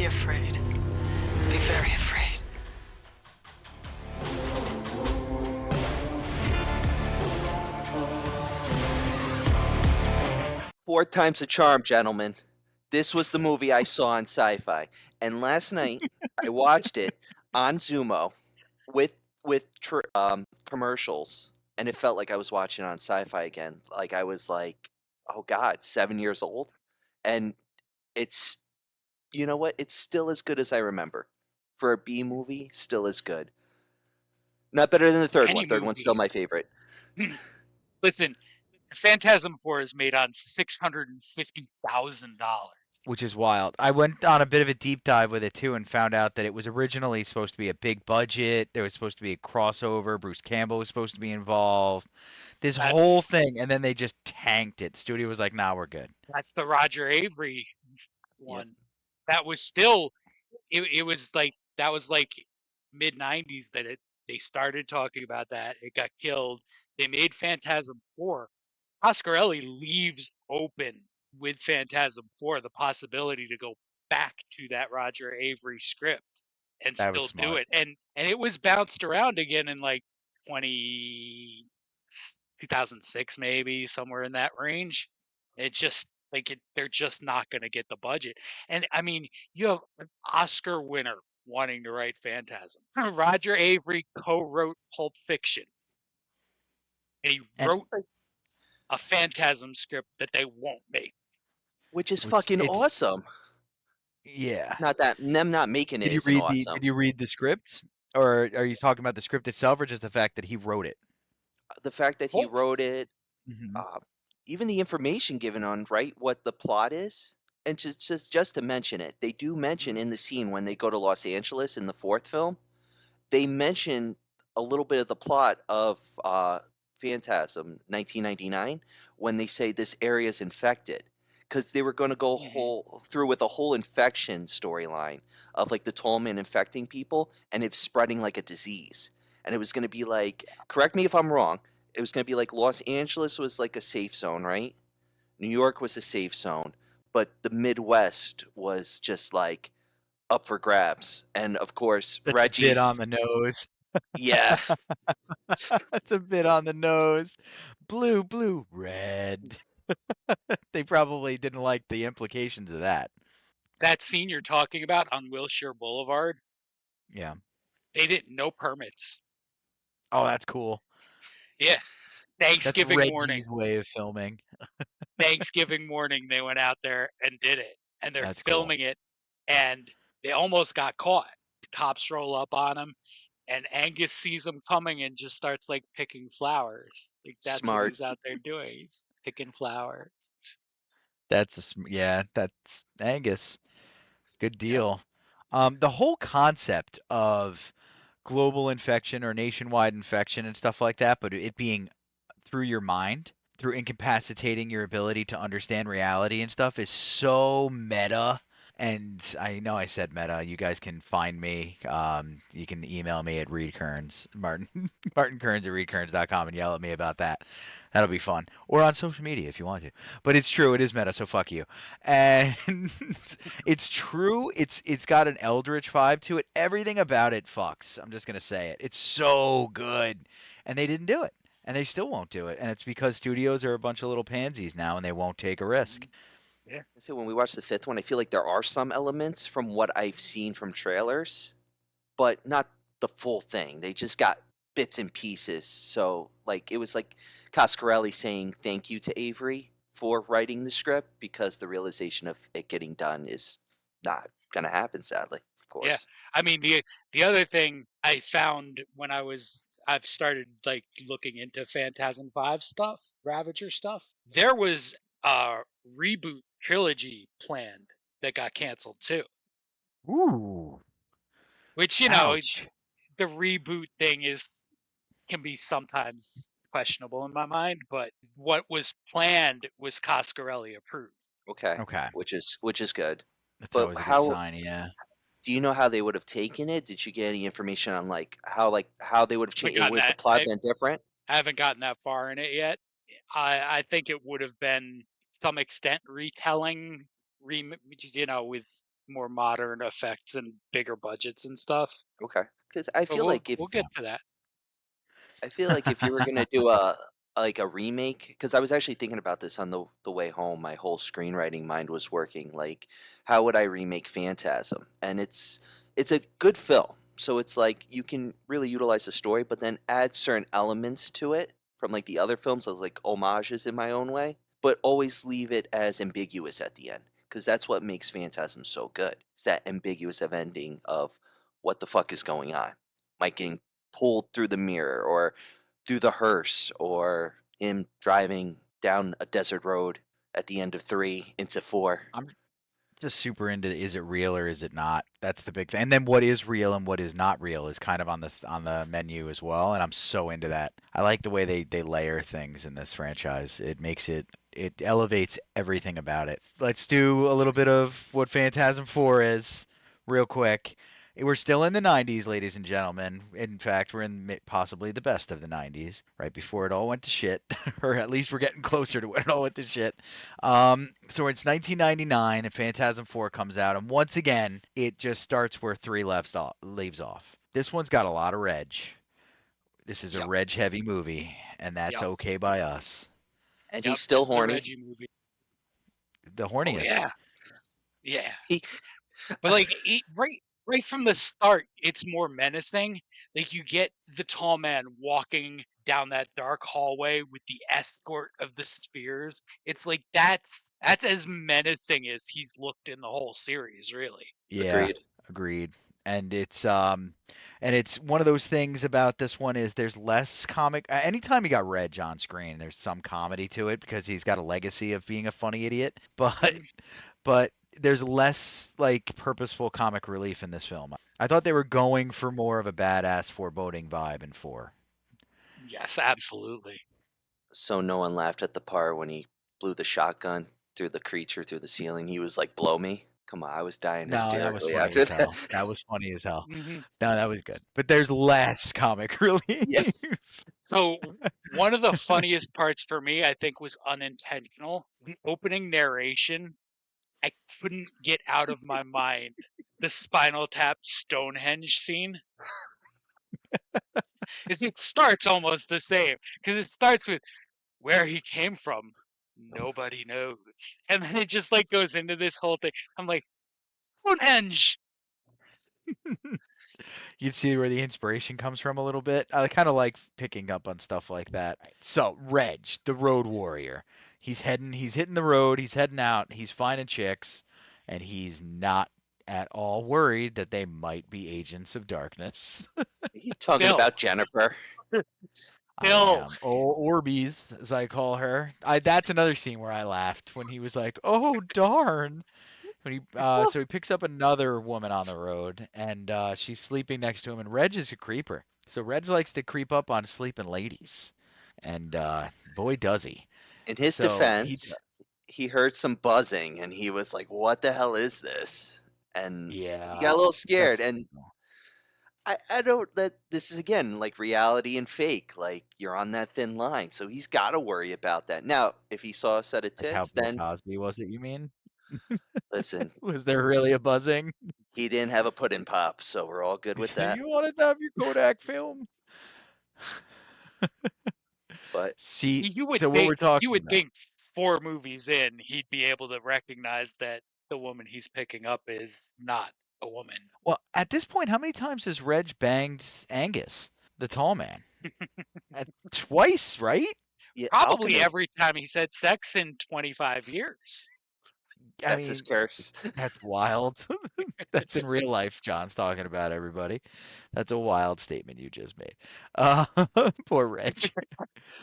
Be afraid. Be very afraid. Four times the charm, gentlemen. This was the movie I saw on Sci-Fi, and last night I watched it on Zumo with commercials, and it felt like I was watching it on Sci-Fi again. Like I was like, oh God, 7 years old, and it's you know what? It's still as good as I remember. For a B movie, still as good. Not better than the third Any one. Third one's still movie. my favorite. Listen, Phantasm IV is made on $650,000. Which is wild. I went on a bit of a deep dive with it too and found out that it was originally supposed to be a big budget. There was supposed to be a crossover. Bruce Campbell was supposed to be involved. This whole thing, and then they just tanked it. The studio was like, "Nah, we're good." That's the Roger Avery one. That was still, it was like, that was like mid 90s that they started talking about that. It got killed. They made Phantasm 4. Coscarelli leaves open with Phantasm 4 the possibility to go back to that Roger Avery script and That was still do smart. it. And it was bounced around again in like 2006 maybe, somewhere in that range. It just they're just not going to get the budget. And I mean, you have an Oscar winner wanting to write Phantasm. Roger Avery co-wrote Pulp Fiction. And he And wrote a Phantasm script that they won't make. Which is fucking awesome. Yeah. Not that them not making it Did you isn't read awesome. Did you read the script, or are you talking about the script itself, or just the fact that he wrote it? The fact that he wrote it, Mhm. even the information given on what the plot is, and just to mention it, they do mention in the scene when they go to Los Angeles in the fourth film, they mention a little bit of the plot of Phantasm 1999 when they say this area is infected. Because they were going to go through with a whole infection storyline of like the tall man infecting people and it spreading like a disease. And it was going to be like, correct me if I'm wrong, it was going to be like Los Angeles was like a safe zone, right? New York was a safe zone, but the Midwest was just like up for grabs. And of course, That's a bit Reggie's. on the nose. Yeah. That's a bit on the nose. Blue, blue, red. They probably didn't like the implications of that. That scene you're talking about on Wilshire Boulevard, Yeah. they didn't know permits. Oh, that's cool. Yeah. That's Thanksgiving morning. Reggie's way of filming. Thanksgiving morning, they went out there and did it. And they're That's cool. filming it, and they almost got caught. The cops roll up on them, and Angus sees them coming and just starts like picking flowers. Like that's Smart. what he's out there doing. He's picking flowers. That's Angus. Good deal. The whole concept of global infection or nationwide infection and stuff like that, but it being through your mind, through incapacitating your ability to understand reality and stuff, is so meta. And I know I said meta. You guys can find me. You can email me at Kearns, Martin Kearns at readkearns.com and yell at me about that. That'll be fun. Or on social media if you want to. But it's true. It is meta, so fuck you. And it's true. It's got an Eldritch vibe to it. Everything about it fucks. I'm just going to say it. It's so good. And they didn't do it. And they still won't do it. And it's because studios are a bunch of little pansies now and they won't take a risk. Yeah. So when we watch the fifth one, I feel like there are some elements from what I've seen from trailers, but not the full thing. They just got bits and pieces. So like it was like Coscarelli saying thank you to Avery for writing the script because the realization of it getting done is not going to happen, sadly. Of course. Yeah. I mean, the other thing I found when I've started like looking into Phantasm V stuff, Ravager stuff. There was a reboot trilogy planned that got canceled too. Ooh. Which, you know, the reboot thing can be sometimes questionable in my mind, but what was planned was Coscarelli approved. Okay. Okay. Which is good. That's But always a good sign, yeah. do you know how they would have taken it? Did you get any information on how they would have changed? Would the plot been different? I haven't gotten that far in it yet. I think it would have been some extent retelling, with more modern effects and bigger budgets and stuff. Okay. Because I But feel like we'll get to that. if you were gonna do a remake, because I was actually thinking about this on the way home. My whole screenwriting mind was working. Like, how would I remake Phantasm? And it's a good film, so it's like you can really utilize the story, but then add certain elements to it from like the other films as like homages in my own way, but always leave it as ambiguous at the end, because that's what makes Phantasm so good. It's that ambiguous of ending of what the fuck is going on. Mike getting pulled through the mirror or through the hearse, or him driving down a desert road at the end of 3 into 4. I'm just super into is it real or is it not? That's the big thing. And then what is real and what is not real is kind of on the menu as well. And I'm so into that. I like the way they layer things in this franchise. It elevates everything about it. Let's do a little bit of what Phantasm 4 is real quick. We're still in the 90s, ladies and gentlemen. In fact, we're in possibly the best of the 90s, right before it all went to shit, or at least we're getting closer to when it all went to shit. So it's 1999, and Phantasm 4 comes out, and once again, it just starts where 3 leaves off. This one's got a lot of reg. This is a Yep. reg-heavy movie, and that's Yep. okay by us. And Yep, he's still it's the horny. Reggie movie. The Oh horniest. yeah, yeah. He, But like right from the start, it's more menacing. Like you get the tall man walking down that dark hallway with the escort of the spears. It's like that's as menacing as he's looked in the whole series, really. Yeah, agreed. agreed. And it's one of those things about this one is there's less comic. Anytime you got Reg on screen, there's some comedy to it because he's got a legacy of being a funny idiot. But there's less like purposeful comic relief in this film. I thought they were going for more of a badass foreboding vibe in 4. Yes, absolutely. So no one laughed at the part when he blew the shotgun through the creature through the ceiling. He was like, "Blow me." Come on, I was dying No, that was hysterically funny after as that. hell. That was funny as hell. hmm No, that was good. But there's less comic relief. Yes. So one of the funniest parts for me, I think, was unintentional. The opening narration, I couldn't get out of my mind the Spinal Tap Stonehenge scene. Is it starts almost the same because it starts with where he came from, nobody knows, and then it just like goes into this whole thing. I'm like, Stonehenge. You see where the inspiration comes from a little bit. I kind of like picking up on stuff like that. So, Reg, the road warrior. He's hitting the road, he's heading out, he's finding chicks, and he's not at all worried that they might be agents of darkness. He talking Still, about Jennifer. I still, am. Oh, Orbeez, as I call her. That's another scene where I laughed when he was like, "Oh darn!" When so he picks up another woman on the road, and she's sleeping next to him. And Reg is a creeper, so Reg likes to creep up on sleeping ladies, and boy does he. In his So defense, he heard some buzzing and he was like, "What the hell is this?" And he got a little scared. And I don't that this is again like reality and fake. Like you're on that thin line, so he's got to worry about that. Now, if he saw a set of like how tits, Bill then Cosby was it? You mean? listen, Was there really a buzzing? he didn't have a pudding pop, so we're all good He with said, that. "You wanted to have your Kodak film." But See, you would so what think we're talking about. 4 movies in, he'd be able to recognize that the woman he's picking up is not a woman. Well, at this point, how many times has Reg banged Angus, the tall man? Twice, right? yeah, Probably alchemy, every time he's had sex in 25 years. I that's his mean, curse. that's wild. That's in real life. John's talking about everybody. That's a wild statement you just made. Poor Reg.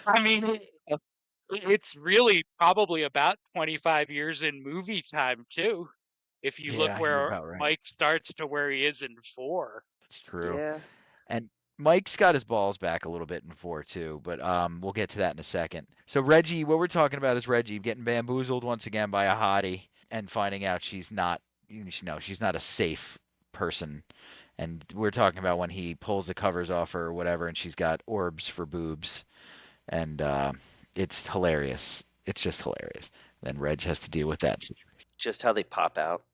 I mean, it's really probably about 25 years in movie time, too. If you look Yeah, you're where about right. Mike starts to where he is in 4. That's true. Yeah. And Mike's got his balls back a little bit in 4 too, but we'll get to that in a second. So Reggie, what we're talking about is Reggie getting bamboozled once again by a hottie and finding out she's not, she's not a safe person. And we're talking about when he pulls the covers off her or whatever, and she's got orbs for boobs, and it's hilarious. It's just hilarious. Then Reg has to deal with that situation. Just how they pop out.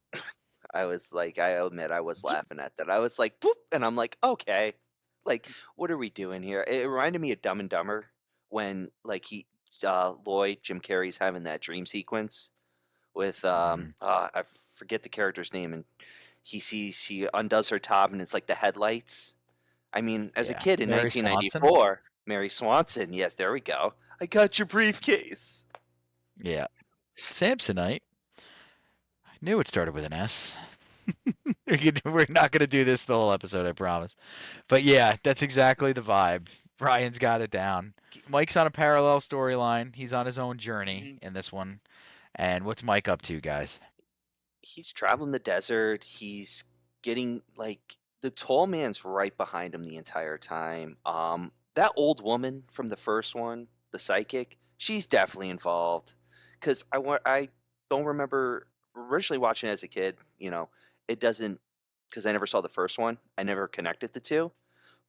I was like, I admit I was laughing at that. I was like, boop, and I'm like, okay, like, what are we doing here? It reminded me of Dumb and Dumber when like Lloyd, Jim Carrey's having that dream sequence with I forget the character's name, and she undoes her top and it's like the headlights. I mean, as a Yeah. kid in Mary Swanson? 1994, Mary Swanson. Yes, there we go. I got your briefcase. Yeah. Samsonite. I knew it started with an S. We're not going to do this the whole episode, I promise. But yeah, that's exactly the vibe. Brian's got it down. Mike's on a parallel storyline. He's on his own journey in this one. And what's Mike up to, guys? He's traveling the desert. He's getting like the tall man's right behind him the entire time. That old woman from the first one, the psychic, she's definitely involved. Because I don't remember originally watching it as a kid. You know, it doesn't because I never saw the first one. I never connected the two.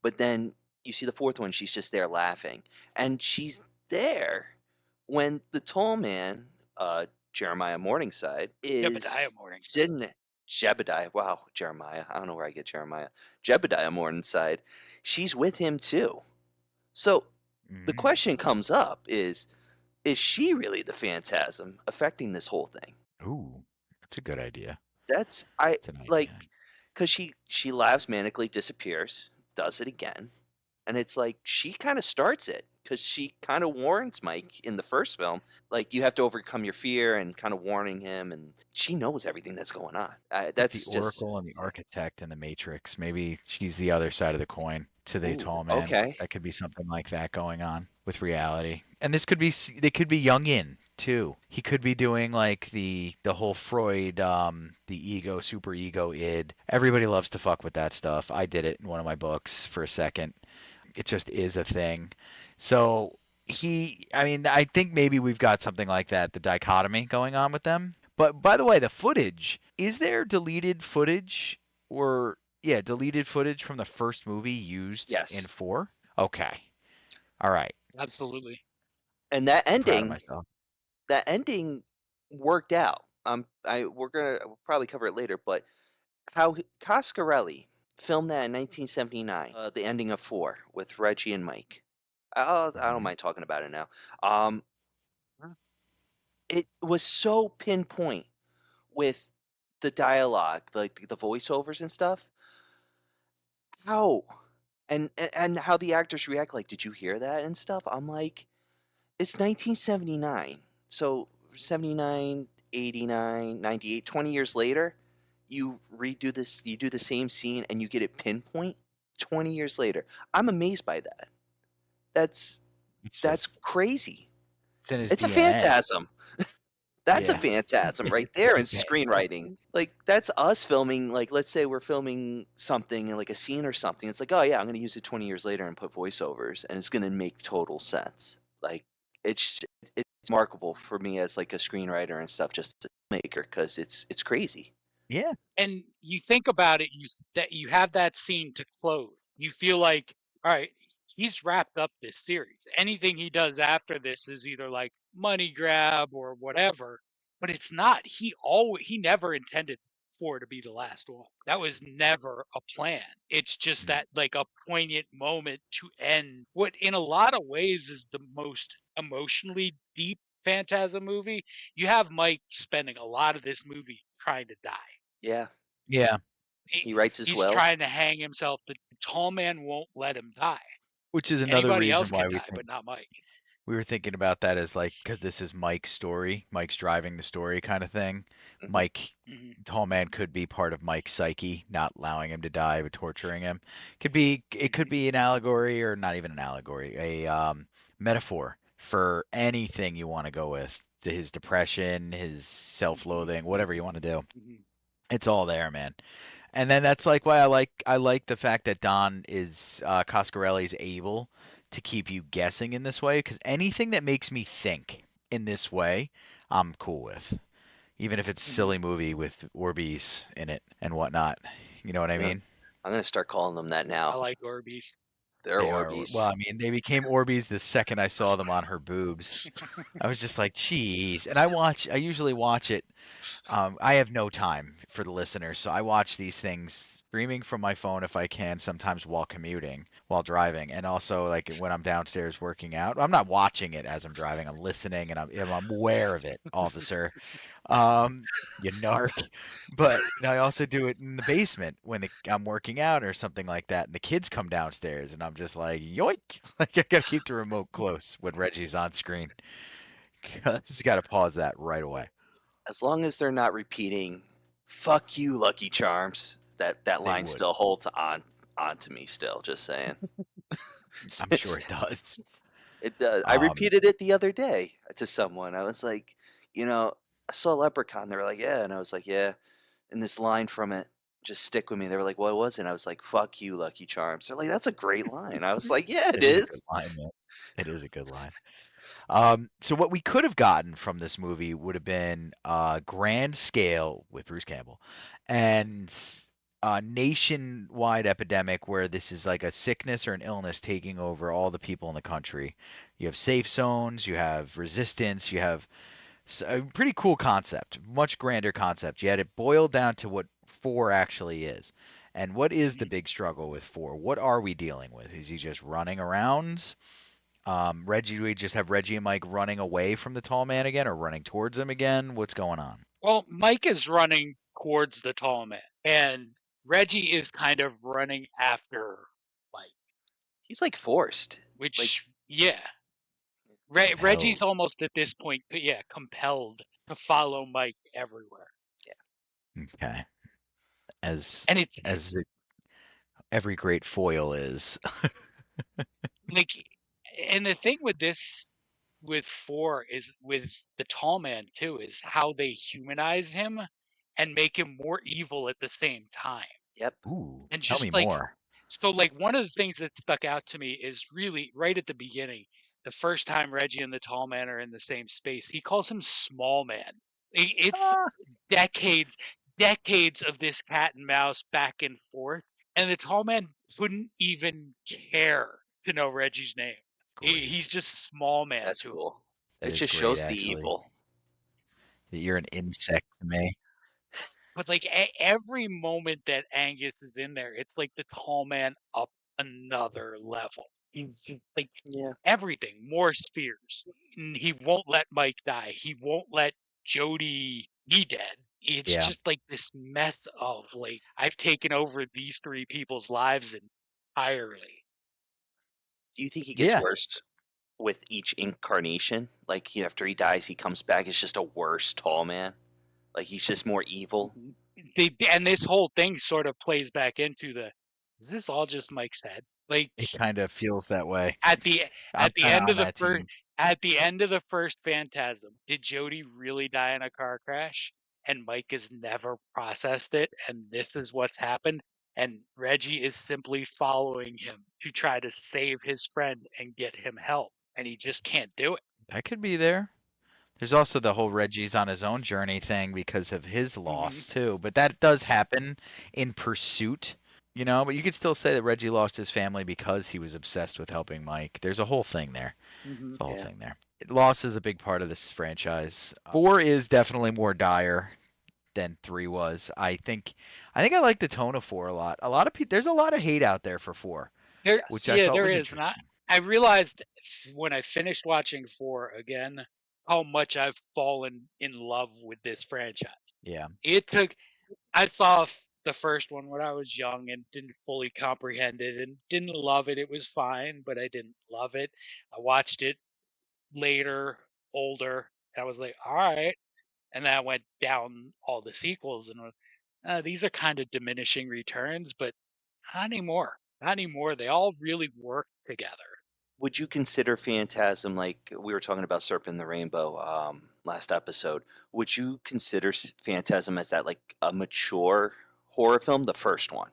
But then you see the fourth one, she's just there laughing, and she's there when the tall man, Jeremiah Morningside, Jebediah is Morningside. sitting there. Jebediah, wow, Jeremiah. I don't know where I get Jeremiah. Jebediah Morningside. She's with him too. So the question comes up is she really the phantasm affecting this whole thing? Ooh, that's a good idea. That's That's an like idea. because she laughs manically, disappears, does it again, and it's like she kind of starts it because she kind of warns Mike in the first film, like you have to overcome your fear and kind of warning him, and she knows everything that's going on. Like That's the just Oracle and the Architect and the Matrix. Maybe she's the other side of the coin to the ooh, tall man. okay. That could be something like that going on with reality. And this could be they could be Jungian too. He could be doing like the whole Freud, the ego, super ego, id. Everybody loves to fuck with that stuff. I did it in one of my books for a second. It just is a thing. So I think maybe we've got something like that, the dichotomy going on with them. But by the way, the footage, is there deleted footage or yeah, deleted footage from the first movie used in Yes, 4? Okay. All right. Absolutely. and that I'm proud of ending, myself. worked out. We'll probably cover it later, but how Coscarelli filmed that in 1979, the ending of 4 with Reggie and Mike. I don't mind talking about it now. Um, it was so pinpoint with the dialogue, like the voiceovers and stuff. How and how the actors react. Like, did you hear that and stuff? I'm like, it's 1979, so 79, 89, 98, 20 years later, you redo this, you do the same scene, and you get it pinpoint 20 years later. I'm amazed by that. That's It's that's just crazy. it's in his It's a DNA. phantasm. That's a Yeah. phantasm right there It's in a bad. screenwriting. Like that's us filming. Like let's say we're filming something in like a scene or something. It's like, oh yeah, I'm going to use it 20 years later and put voiceovers, and it's going to make total sense. Like it's it's remarkable for me as like a screenwriter and stuff, just a maker, because it's crazy. Yeah. And you think about it, that you have that scene to close. You feel like, all right, he's wrapped up this series. Anything he does after this is either like money grab or whatever, but it's not. He never intended for it to be the last one. That was never a plan. It's just that like a poignant moment to end what in a lot of ways is the most emotionally deep Phantasm movie. You have Mike spending a lot of this movie trying to die. Yeah, Yeah. he writes his He's will. trying to hang himself. The tall man won't let him die. Which is another Anybody reason else why can die, but not Mike. we were thinking about that as like because this is Mike's story, Mike's driving the story kind of thing. Mhm. Mike, Mhm. tall man, could be part of Mike's psyche, not allowing him to die but torturing him. It could be an allegory or not even an allegory, a metaphor for anything you want to go with. His depression, his self-loathing, whatever you want to do. Mhm. It's all there, man. And then that's like why I like the fact that Don is Coscarelli's able to keep you guessing in this way because anything that makes me think in this way, I'm cool with. Even if it's a silly movie with Orbeez in it and whatnot. You know what I Yeah. mean? I'm gonna start calling them that I now. like Orbeez. They're They are. Orbeez. Well, I mean, they became Orbeez the second I saw them on her boobs. I was just like, "Geez." And I usually watch it. I have no time for the listeners, so I watch these things streaming from my phone if I can, sometimes while commuting, while driving, and also like when I'm downstairs working out. I'm not watching it as I'm driving. I'm listening, and I'm aware of it, officer. You narc. But I also do it in the basement when I'm working out or something like that, and the kids come downstairs, and I'm just like, yoink! Like I gotta keep the remote close when Reggie's on screen. Just gotta pause that right away. As long as they're not repeating "fuck you, Lucky Charms," that They line would. still holds onto me. Still, just saying. I'm sure it does. It does. I Um, repeated it the other day to someone. I was like, I saw Leprechaun. They were like, yeah, and I was like, yeah. And this line from it just stick with me. They were like, what was it? And I was like, "Fuck you, Lucky Charms." They're like, "That's a great line." I was like, "Yeah, it it is a good is." line, man. It is a good line. So what we could have gotten from this movie would have been grand scale with Bruce Campbell and a nationwide epidemic where this is like a sickness or an illness taking over all the people in the country. You have safe zones, you have resistance, you have a pretty cool concept, much grander concept. Yet it boiled down to what 4 actually is. And what is the big struggle with 4? What are we dealing with? Is he just running around? Reggie, do we just have Reggie and Mike running away from the tall man again or running towards him again? What's going on? Well, Mike is running towards the tall man, and Reggie is kind of running after Mike. He's like forced. Which, Like, yeah. Reggie's almost at this point, yeah, compelled to follow Mike everywhere. Okay. As And it's every great foil is. like, and the thing with this, with 4 is with the tall man too, is how they humanize him and make him more evil at the same time. yep. Ooh, And tell me just like, more. so like one of the things that stuck out to me is really right at the beginning, the first time Reggie and the tall man are in the same space, he calls him small man. It's Ah, decades of this cat and mouse back and forth, and the tall man couldn't even care to know Reggie's name. great. He's just small man That's to him. cool. That It is just great, shows the actually. evil. You're an insect to me. But like every moment that Angus is in there, it's like the tall man up another level. He's just like Yeah. everything, more spears. And he won't let Mike die. He won't let Jody be dead. It's Yeah. just like this mess of like I've taken over these 3 people's lives entirely. Do you think he gets Yeah. worse with each incarnation? Like after he dies, he comes back. It's just a worse tall man. Like he's just more evil. And this whole thing sort of plays back into is this all just Mike's head? Like It kind of feels that way. at the I'm kind of end on of the that first team. at the end of the first Phantasm, did Jody really die in a car crash? And Mike has never processed it, and this is what's happened. And Reggie is simply following him to try to save his friend and get him help, and he just can't do it. That could be there. There's also the whole Reggie's on his own journey thing because of his loss too. But that does happen in pursuit, but you could still say that Reggie lost his family because he was obsessed with helping Mike. There's a whole thing there. There's a whole Yeah. thing there. Loss is a big part of this franchise. 4 is definitely more dire than 3 was. I think I like the tone of 4 a lot. A lot of people, there's a lot of hate out there for 4, There, which I yeah, felt there was is, and interesting. I realized when I finished watching 4 again how much I've fallen in love with this franchise. Yeah. I saw the first one when I was young and didn't fully comprehend it and didn't love it. It was fine, but I didn't love it. I watched it later, older, and I was like, all right. And then I went down all the sequels and these are kind of diminishing returns, but not anymore. Not anymore. They all really work together. Would you consider Phantasm, like we were talking about Serpent in the Rainbow last episode? Would you consider Phantasm as that like a mature horror film, the first one,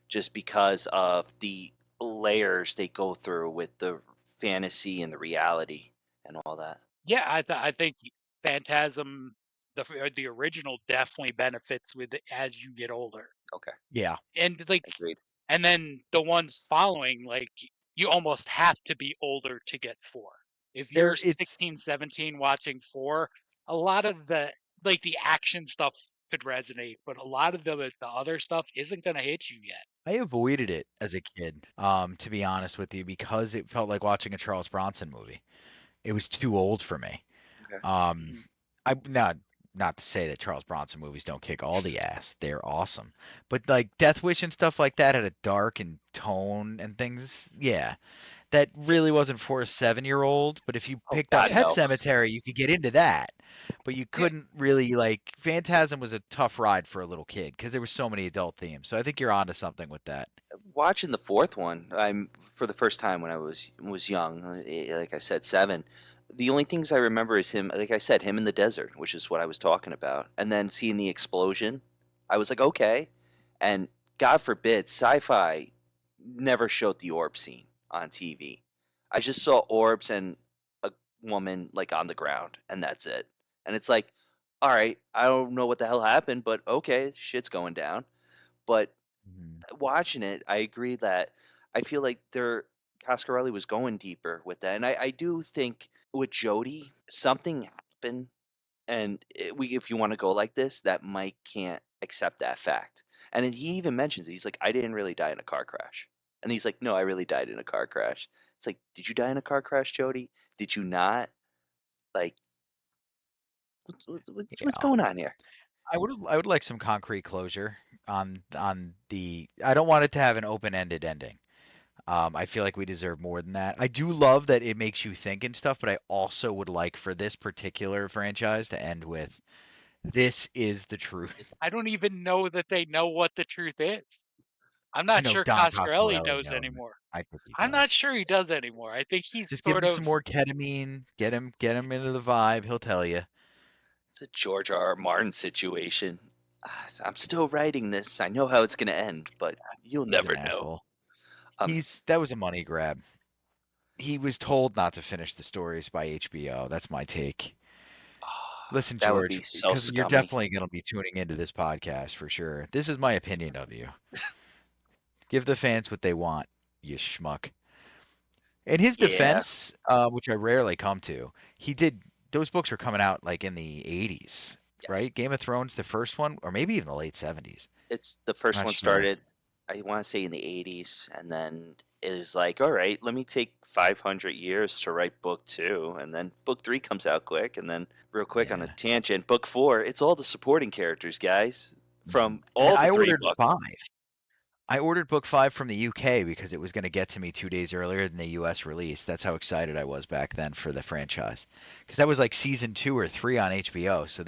just because of the layers they go through with the fantasy and the reality and all that? Yeah, I think Phantasm, the original, definitely benefits with it as you get older. Okay, Yeah. And like agreed. and then the ones following, like you almost have to be older to get 4. If There, you're 16, 17 watching 4, a lot of the action stuff could resonate, but a lot of the other stuff isn't going to hit you yet. I avoided it as a kid, to be honest with you, because it felt like watching a Charles Bronson movie. It was too old for me. Okay. I not to say that Charles Bronson movies don't kick all the ass. They're awesome. But like Death Wish and stuff like that had a dark and tone and things. Yeah. That really wasn't for a 7-year-old, but if you picked up God, Pet no. Sematary, you could get into that. But you couldn't really like Phantasm was a tough ride for a little kid because there were so many adult themes. So I think you're onto something with that. Watching the fourth one, I'm for the first time when I was young, like I said, 7. The only things I remember is him, like I said, him in the desert, which is what I was talking about, and then seeing the explosion. I was like, okay, and God forbid, sci-fi never showed the orb scene on TV. I just saw orbs and a woman like on the ground, and that's it. And it's like, all right, I don't know what the hell happened, but okay, shit's going down. But watching it, I agree that I feel like Coscarelli was going deeper with that, and I do think with Jody something happened, and if you want to go like this, that Mike can't accept that fact, and then he even mentions it. He's like, I didn't really die in a car crash, and he's like, no, I really died in a car crash. It's like, did you die in a car crash, Jody? Did you not? Like, what's Yeah. going on here? I would like some concrete closure on the I don't want it to have an open-ended ending. I feel like we deserve more than that. I do love that it makes you think and stuff, but I also would like for this particular franchise to end with this is the truth. I don't even know that they know what the truth is. I'm I not know sure Don Coscarelli Coscarelli knows knows. anymore. I think he I'm not does. sure he does anymore. I think he's Just give sort him of some more ketamine, get him into the vibe, he'll tell you. It's a George R. Martin situation. I'm still writing this. I know how it's going to end, but you'll He's never an know. asshole. That was a money grab. He was told not to finish the stories by HBO. That's my take. Listen, That would be George, so because you're scummy. definitely going to be tuning into this podcast for sure. This is my opinion of you. Give the fans what they want, you schmuck. In his Yeah. defense, which I rarely come to, those books were coming out like in the 80s, Yes. right? Game of Thrones, the first one, or maybe even the late 70s. It's the first Not one sure. started, I want to say in the 80s, and then it was like, all right, let me take 500 years to write book 2, and then book 3 comes out quick, and then real quick on a Yeah. tangent, book 4, it's all the supporting characters, guys, from And all the I 3 ordered books. 5. I ordered book 5 from the UK because it was going to get to me 2 days earlier than the US release. That's how excited I was back then for the franchise. Because that was like season 2 or 3 on HBO. So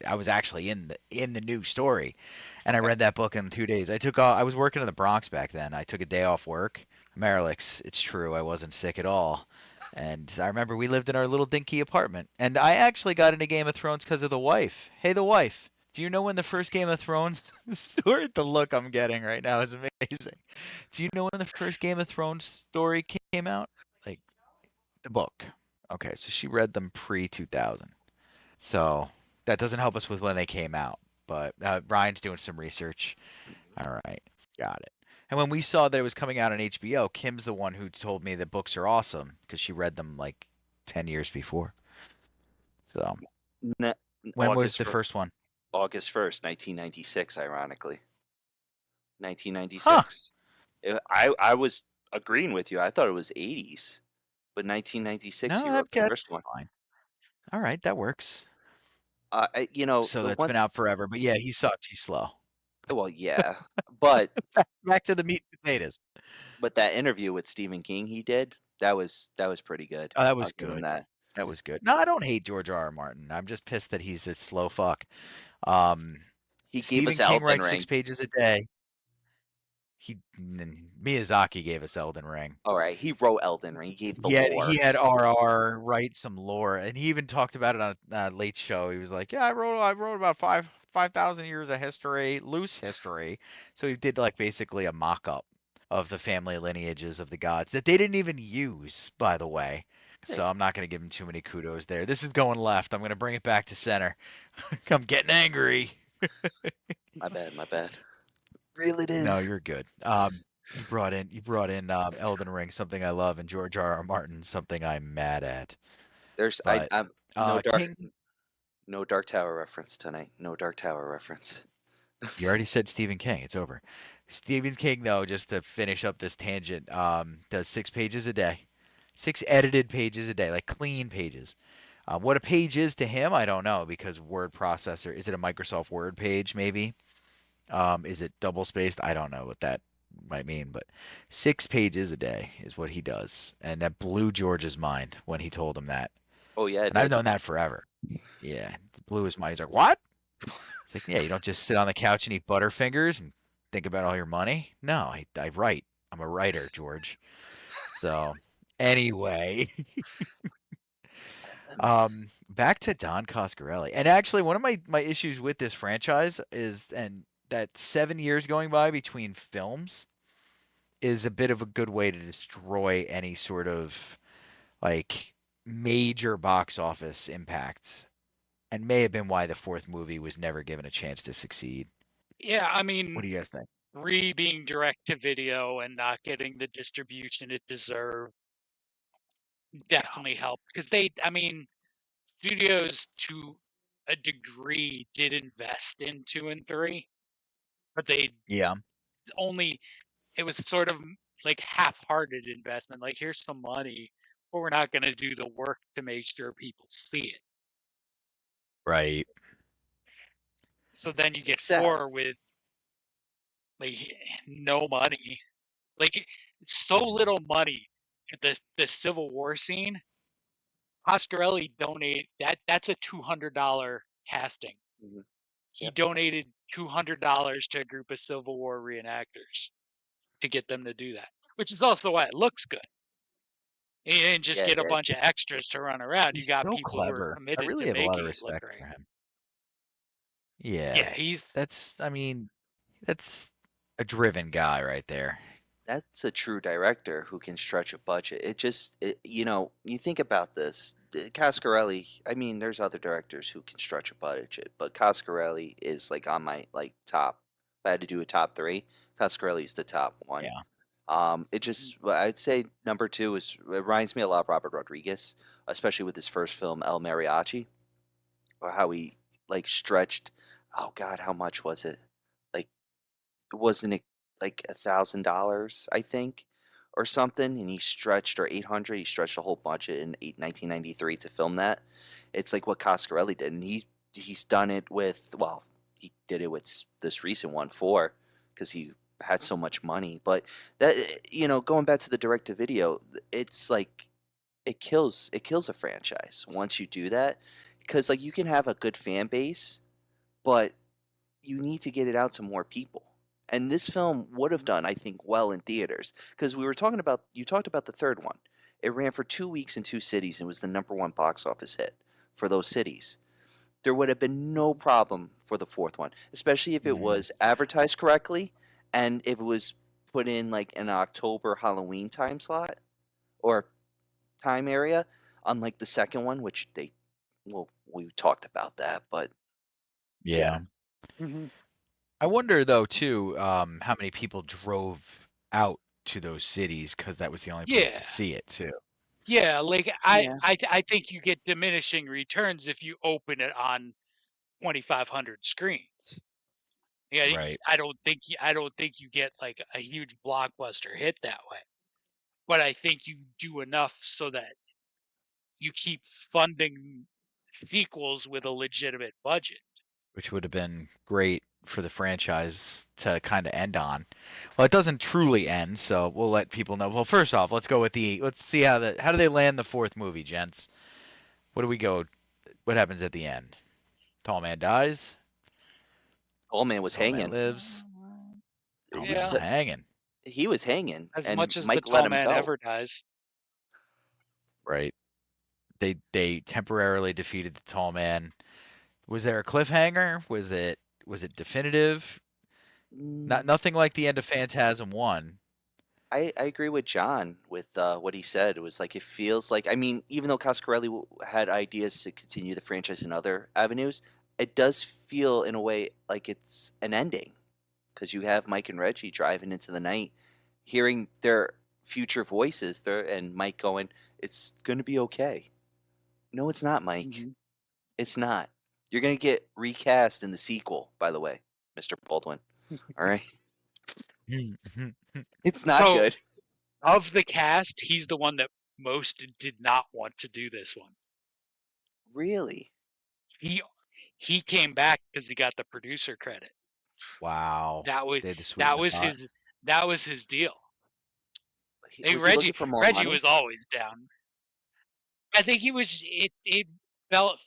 I was actually in the new story. And I read that book in 2 days. I was working in the Bronx back then. I took a day off work. Marilix, it's true, I wasn't sick at all. And I remember we lived in our little dinky apartment. And I actually got into Game of Thrones because of the wife. Hey, the wife. Do you know when the first Game of Thrones story? The look I'm getting right now is amazing. Do you know when the first Game of Thrones story came out? Like the book. Okay, so she read them pre 2000. So that doesn't help us with when they came out. But Ryan's doing some research. All right, got it. And when we saw that it was coming out on HBO, Kim's the one who told me the books are awesome because she read them like 10 years before. So when was the first one? August 1st, 1996, ironically. Huh. 1996. I was agreeing with you. I thought it was 80s, but 1996 No, he wrote the that's first one. fine. All right, that works. So The that's one. been out forever. But yeah, he sucks. He's slow. Well, yeah, but Back to the meat and potatoes. that interview with Stephen King he did, that was pretty good. Oh, that I'll was give him good. that. That was good. No, I don't hate George R. R. Martin. I'm just pissed that he's a slow fuck. He gave Stephen us King Elden writes Ring. 6 pages a day. Miyazaki gave us Elden Ring. All right, he wrote Elden Ring. He gave the Yeah, lore. he had RR write some lore, and he even talked about it on a Late Show. He was like, "Yeah, I wrote about 5,000 years of history, loose history." So he did like basically a mock-up of the family lineages of the gods that they didn't even use, by the way. So I'm not going to give him too many kudos there. This is going left. I'm going to bring it back to center. I'm getting angry. My bad. Reel it in. No, you're good. You brought in Elden Ring, something I love, and George R. R. Martin, something I'm mad at. There's But I'm no dark King, no Dark Tower reference tonight. No Dark Tower reference. you already said Stephen King. It's over. Stephen King, though, just to finish up this tangent, does 6 pages a day, 6 edited pages a day, like clean pages. What a page is to him, I don't know, because word processor. Is it a Microsoft Word page, maybe? Is it double spaced? I don't know what that might mean, but 6 pages a day is what he does, and that blew George's mind when he told him that. Oh yeah, it And I've did. known that forever. Yeah, it blew his mind. He's like, "What?" It's like, "Yeah, you don't just sit on the couch and eat Butterfingers and think about all your money. No, I write. I'm a writer, George." So, anyway, back to Don Coscarelli. And actually, one of my issues with this franchise is, and that 7 years going by between films is a bit of a good way to destroy any sort of like major box office impact, and may have been why the fourth movie was never given a chance to succeed. Yeah, I What mean, do you guys think? being direct to video and not getting the distribution it deserved Yeah. definitely helped because I mean, studios to a degree did invest in 2 and 3, but they Yeah. only, it was sort of like half-hearted investment. Like, here's some money, but we're not going to do the work to make sure people see it. Right. So then you get It's sad. 4 with like no money, like so little money. The Civil War scene, Coscarelli donate that's a $200 casting. Mhm. He Yep. donated $200 to a group of Civil War reenactors to get them to do that, which is also why it looks good. And you didn't just Yeah, get a bunch of extras to run around. You He's got so people who are clever. I committed really to have a lot of making it look respect great. for him. Yeah. Yeah, he's I mean, that's a driven guy right there. that's a true director who can stretch a budget. You think about this. Coscarelli, I mean, there's other directors who can stretch a budget, but Coscarelli is like on my like top. If I had to do a top three, Coscarelli's the top one. Yeah. Well, I'd say number two it reminds me a lot of Robert Rodriguez, especially with his first film El Mariachi, or how he like stretched. Oh God, how much was it? Like, wasn't it like $1,000, I think, or something? And he stretched, or 800. He stretched a whole budget in 1993 to film that. It's like what Coscarelli did, and he's done it with. Well, he did it with this recent one for because he had so much money. But that going back to the direct to video, it's like it kills a franchise once you do that because like you can have a good fan base, but you need to get it out to more people. And this film would have done, I think, well in theaters because you talked about the third one. It ran for 2 weeks in two cities and was the number one box office hit for those cities. There would have been no problem for the fourth one, especially if it Mhm. was advertised correctly and if it was put in like an October Halloween time slot or time area, unlike the second one, which we talked about that, but yeah. Yeah. I wonder though too, how many people drove out to those cities because that was the only place yeah. to see it too. Yeah, like Yeah. I think you get diminishing returns if you open it on 2,500 screens. Yeah, Right. I don't think you get like a huge blockbuster hit that way. But I think you do enough so that you keep funding sequels with a legitimate budget. Which would have been great for the franchise to kind of end on. Well, it doesn't truly end, so we'll let people know. Well, first off, let's see how do they land the fourth movie, gents? What do we go? What happens at the end? Tall man dies. Old man was Tall man hanging. lives. Tall He, man's Yeah, hanging. he was hanging, as and much as the Mike let tall him man go. ever dies. Right. They temporarily defeated the tall man. Was there a cliffhanger? Was it definitive? Mm, Nothing like the end of Phantasm 1. I agree with John with what he said. It was like it feels like, I mean, even though Coscarelli had ideas to continue the franchise in other avenues, it does feel in a way like it's an ending because you have Mike and Reggie driving into the night. hearing their future voices there and Mike going, "It's going to be okay." No, it's not, Mike. Mhm. It's not. You're going to get recast in the sequel, by the way, Mr. Baldwin. All right? It's not So, good. of the cast, he's the one that most did not want to do this one. Really? He came back because he got the producer credit. Wow. That was They had to sweeten the pot. that was his deal. Hey, Was he looking for more Reggie money? was always down. I think he was. It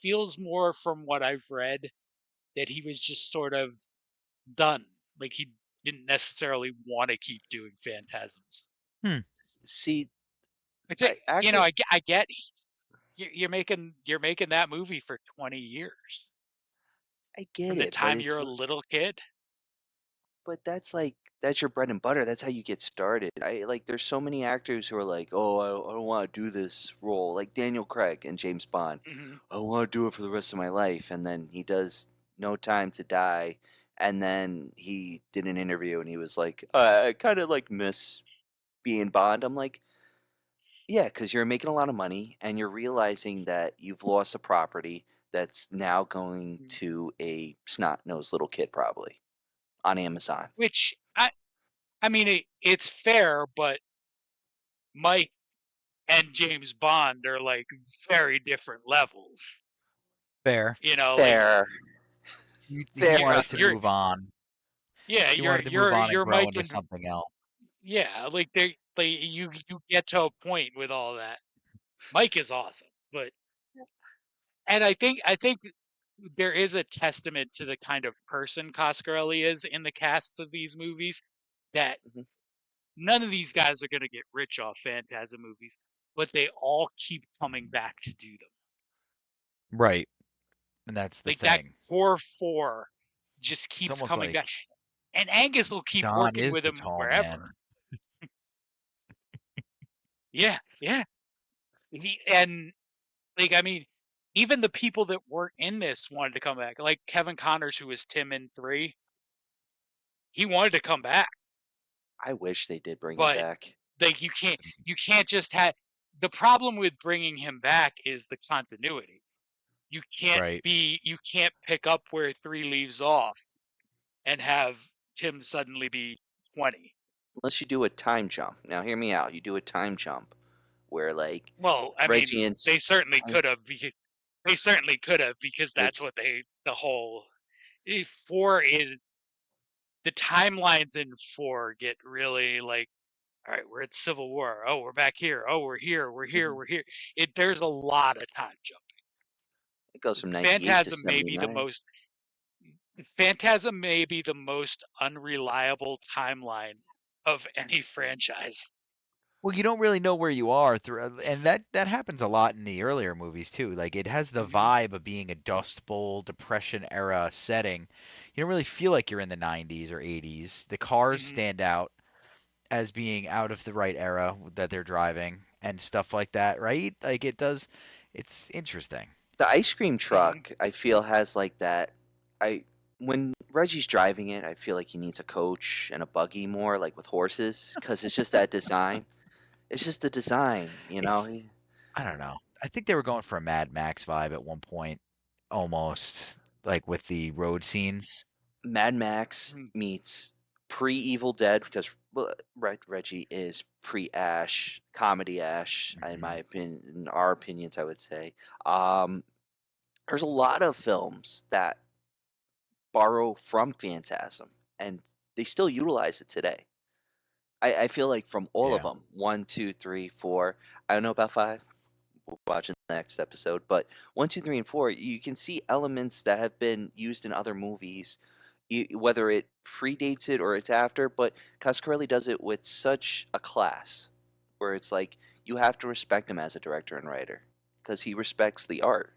feels more from what I've read that he was just sort of done. Like he didn't necessarily want to keep doing Phantasms. See, Which actors, I get. You're making that movie for 20 years I get from the it, but time you're a little kid. that's your bread and butter. That's how you get started. There's so many actors who are like, "Oh, I don't want to do this role," like Daniel Craig and James Bond. Mm-hmm. I want to do it for the rest of my life, and then he does No Time to Die, and then he did an interview and he was like, I kind of like miss being Bond. I'm like, yeah, because you're making a lot of money and you're realizing that you've lost a property that's now going to a snot-nosed little kid probably on Amazon. Which I mean, it's fair, but Mike and James Bond are like very different levels. Fair. You know, like Fair. He Fair. wanted to move on. yeah, He wanted to move on and you're grow Mike into and something else. yeah, like you get to a point with all that. Mike is awesome, but and I think there is a testament to the kind of person Coscarelli is in the casts of these movies that Mhm. none of these guys are going to get rich off Phantasm movies, but they all keep coming back to do them. Right. And that's the Like that thing. core four just It's keeps almost coming like back. And Angus will keep John working is with the him tall wherever. man. Yeah, yeah. And like I mean, even the people that weren't in this wanted to come back. Like Kevin Connors, who was Tim in 3, he wanted to come back, I wish they did bring him but back. like you can't just have. The problem with bringing him back is the continuity. You can't Right. pick up where 3 leaves off and have Tim suddenly be 20. Unless you do a time jump. Now, hear me out. You do a time jump where, like, Well, I Reggie mean, and they certainly I- could have. They certainly could have because they, that's what the whole 4 is. The timelines in 4 get really like, all right, we're at Civil War. Oh, we're back here. Oh, we're here. We're here. Mhm. We're here. There's a lot of time jumping. It goes from 98 to Phantasm may be the 79. most. Phantasm may be the most unreliable timeline of any franchise. Well, you don't really know where you are through, and that happens a lot in the earlier movies too. Like it has the vibe of being a Dust Bowl Depression era setting. You don't really feel like you're in the 90s or 80s. The cars Mhm. stand out as being out of the right era that they're driving and stuff like that, right? Like it does. It's interesting. The ice cream truck, I feel, has like that. I When Reggie's driving it, I feel like he needs a coach and a buggy more, like with horses, because it's just that design. It's just the design, you know. It's I don't know. I think they were going for a Mad Max vibe at one point, almost like with the road scenes. Mad Max Mhm. meets pre-Evil Dead because well, Reggie is pre-Ash, comedy Ash, in my opinion, in our opinions, I would say. Um, there's a lot of films that borrow from Phantasm, and they still utilize it today. I feel like from all of Yeah. them, 1, 2, 3, 4. I don't know about 5. We'll watch in the next episode, but 1, 2, 3, and 4, you can see elements that have been used in other movies, whether it predates it or it's after. But Coscarelli does it with such a class, where it's like you have to respect him as a director and writer because he respects the art.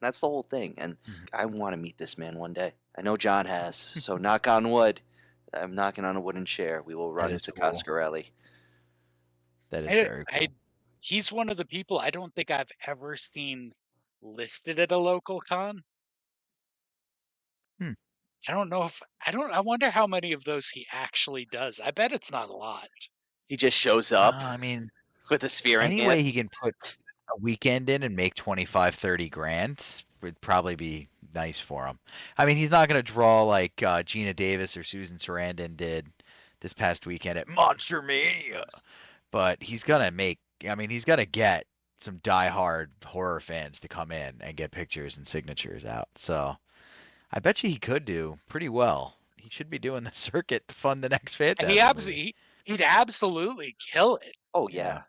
That's the whole thing, and Mhm. I want to meet this man one day. I know John has, so knock on wood. I'm knocking on a wooden chair. We will That run is into cool. Coscarelli. That is I, very I, cool. he's one of the people I don't think I've ever seen listed at a local con. Hmm. I don't know if I don't. I wonder how many of those he actually does. I bet it's not a lot. He just shows up I mean, with a sphere in any hand. way he can put a weekend in and make 25, 30 grand would probably be nice for him. I mean, he's not going to draw like Gina Davis or Susan Sarandon did this past weekend at Monster Mania, but he's going to make, I mean, he's going to get some diehard horror fans to come in and get pictures and signatures out. So I bet you he could do pretty well. He should be doing the circuit to fund the next Phantasm He movie. absolutely, he'd absolutely kill it. Oh yeah.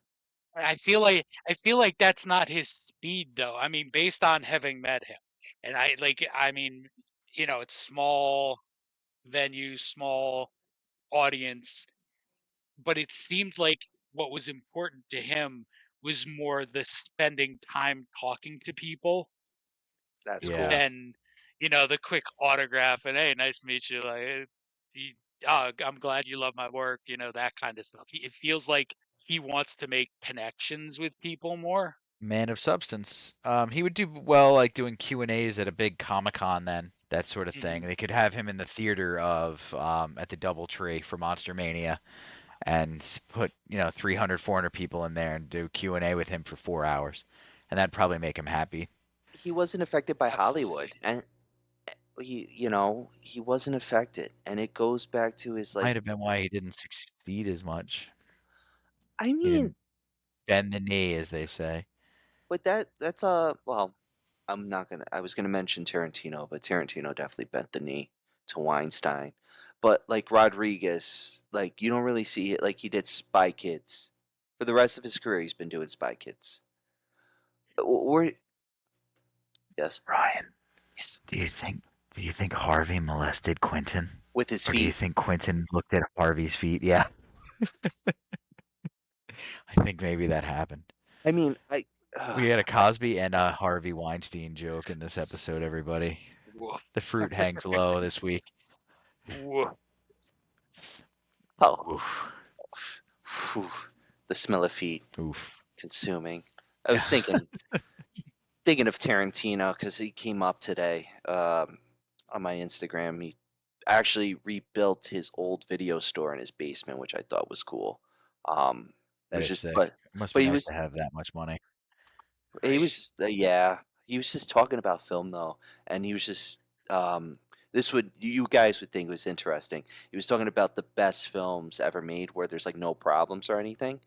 I feel like that's not his speed though. I mean, based on having met him, and I mean, it's small venue, small audience, but it seemed like what was important to him was more the spending time talking to people That's Yeah. cool. than the quick autograph and hey, nice to meet you. Like, I'm glad you love my work. That kind of stuff. It feels like he wants to make connections with people more. Man of substance. He would do well like doing Q&As at a big Comic-Con then, that sort of thing. Mhm. They could have him in the theater of at the DoubleTree for Monster Mania and put, 300, 400 people in there and do Q&A with him for 4 hours. And that'd probably make him happy. He wasn't affected by Absolutely. Hollywood, and he wasn't affected, and it goes back to his Might have been why he didn't succeed as much. I He mean, didn't bend the knee, as they say. but that's well, I was gonna mention Tarantino, but Tarantino definitely bent the knee to Weinstein. But like Rodriguez, like you don't really see it. Like he did Spy Kids. For the rest of his career, he's been doing Spy Kids. Or yes, Ryan, do you think Harvey molested Quentin? with his Or do you feet. think Quentin looked at Harvey's feet? Yeah. I think maybe that happened. I mean, We had a Cosby and a Harvey Weinstein joke in this episode, everybody. Woof, The fruit hangs low this week. woof. oh, Oof. whew, the smell of feet Oof. consuming. I was thinking of Tarantino because he came up today on my Instagram. He actually rebuilt his old video store in his basement, which I thought was cool. It That was is just, sick. but It must but be he nice was to have that much money. he Right. was yeah, he was just talking about film though, and he was just you guys would think was interesting. He was talking about the best films ever made where there's like no problems or anything,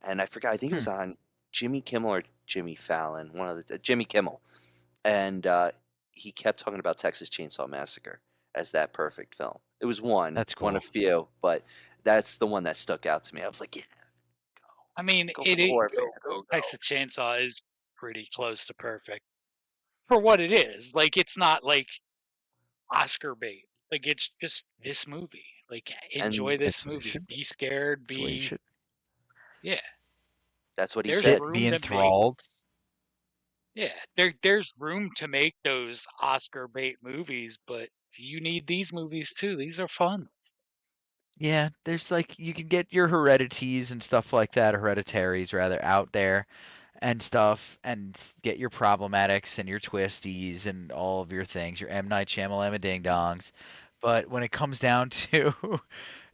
and I forgot. I think it was on Jimmy Kimmel or Jimmy Fallon, one of the Jimmy Kimmel, and he kept talking about Texas Chainsaw Massacre as that perfect film. It was That's one cool. of few, but that's the one that stuck out to me. I was like, yeah, I mean, go for the horror fan. Texas Chainsaw is pretty close to perfect for what it is. Like, it's not like Oscar bait. Like, it's just this movie. Like, enjoy And this That's what it movie. should Be scared. That's the way it should. Yeah. that's what he There's said. room Be to make. enthralled. Yeah, there's room to make those Oscar bait movies, but you need these movies too. These are fun. Yeah, there's like you can get your heredities and stuff like that, hereditaries rather, out there and stuff, and get your problematics and your twisties and all of your things, your M. Night Shyamalan ding dongs. But when it comes down to,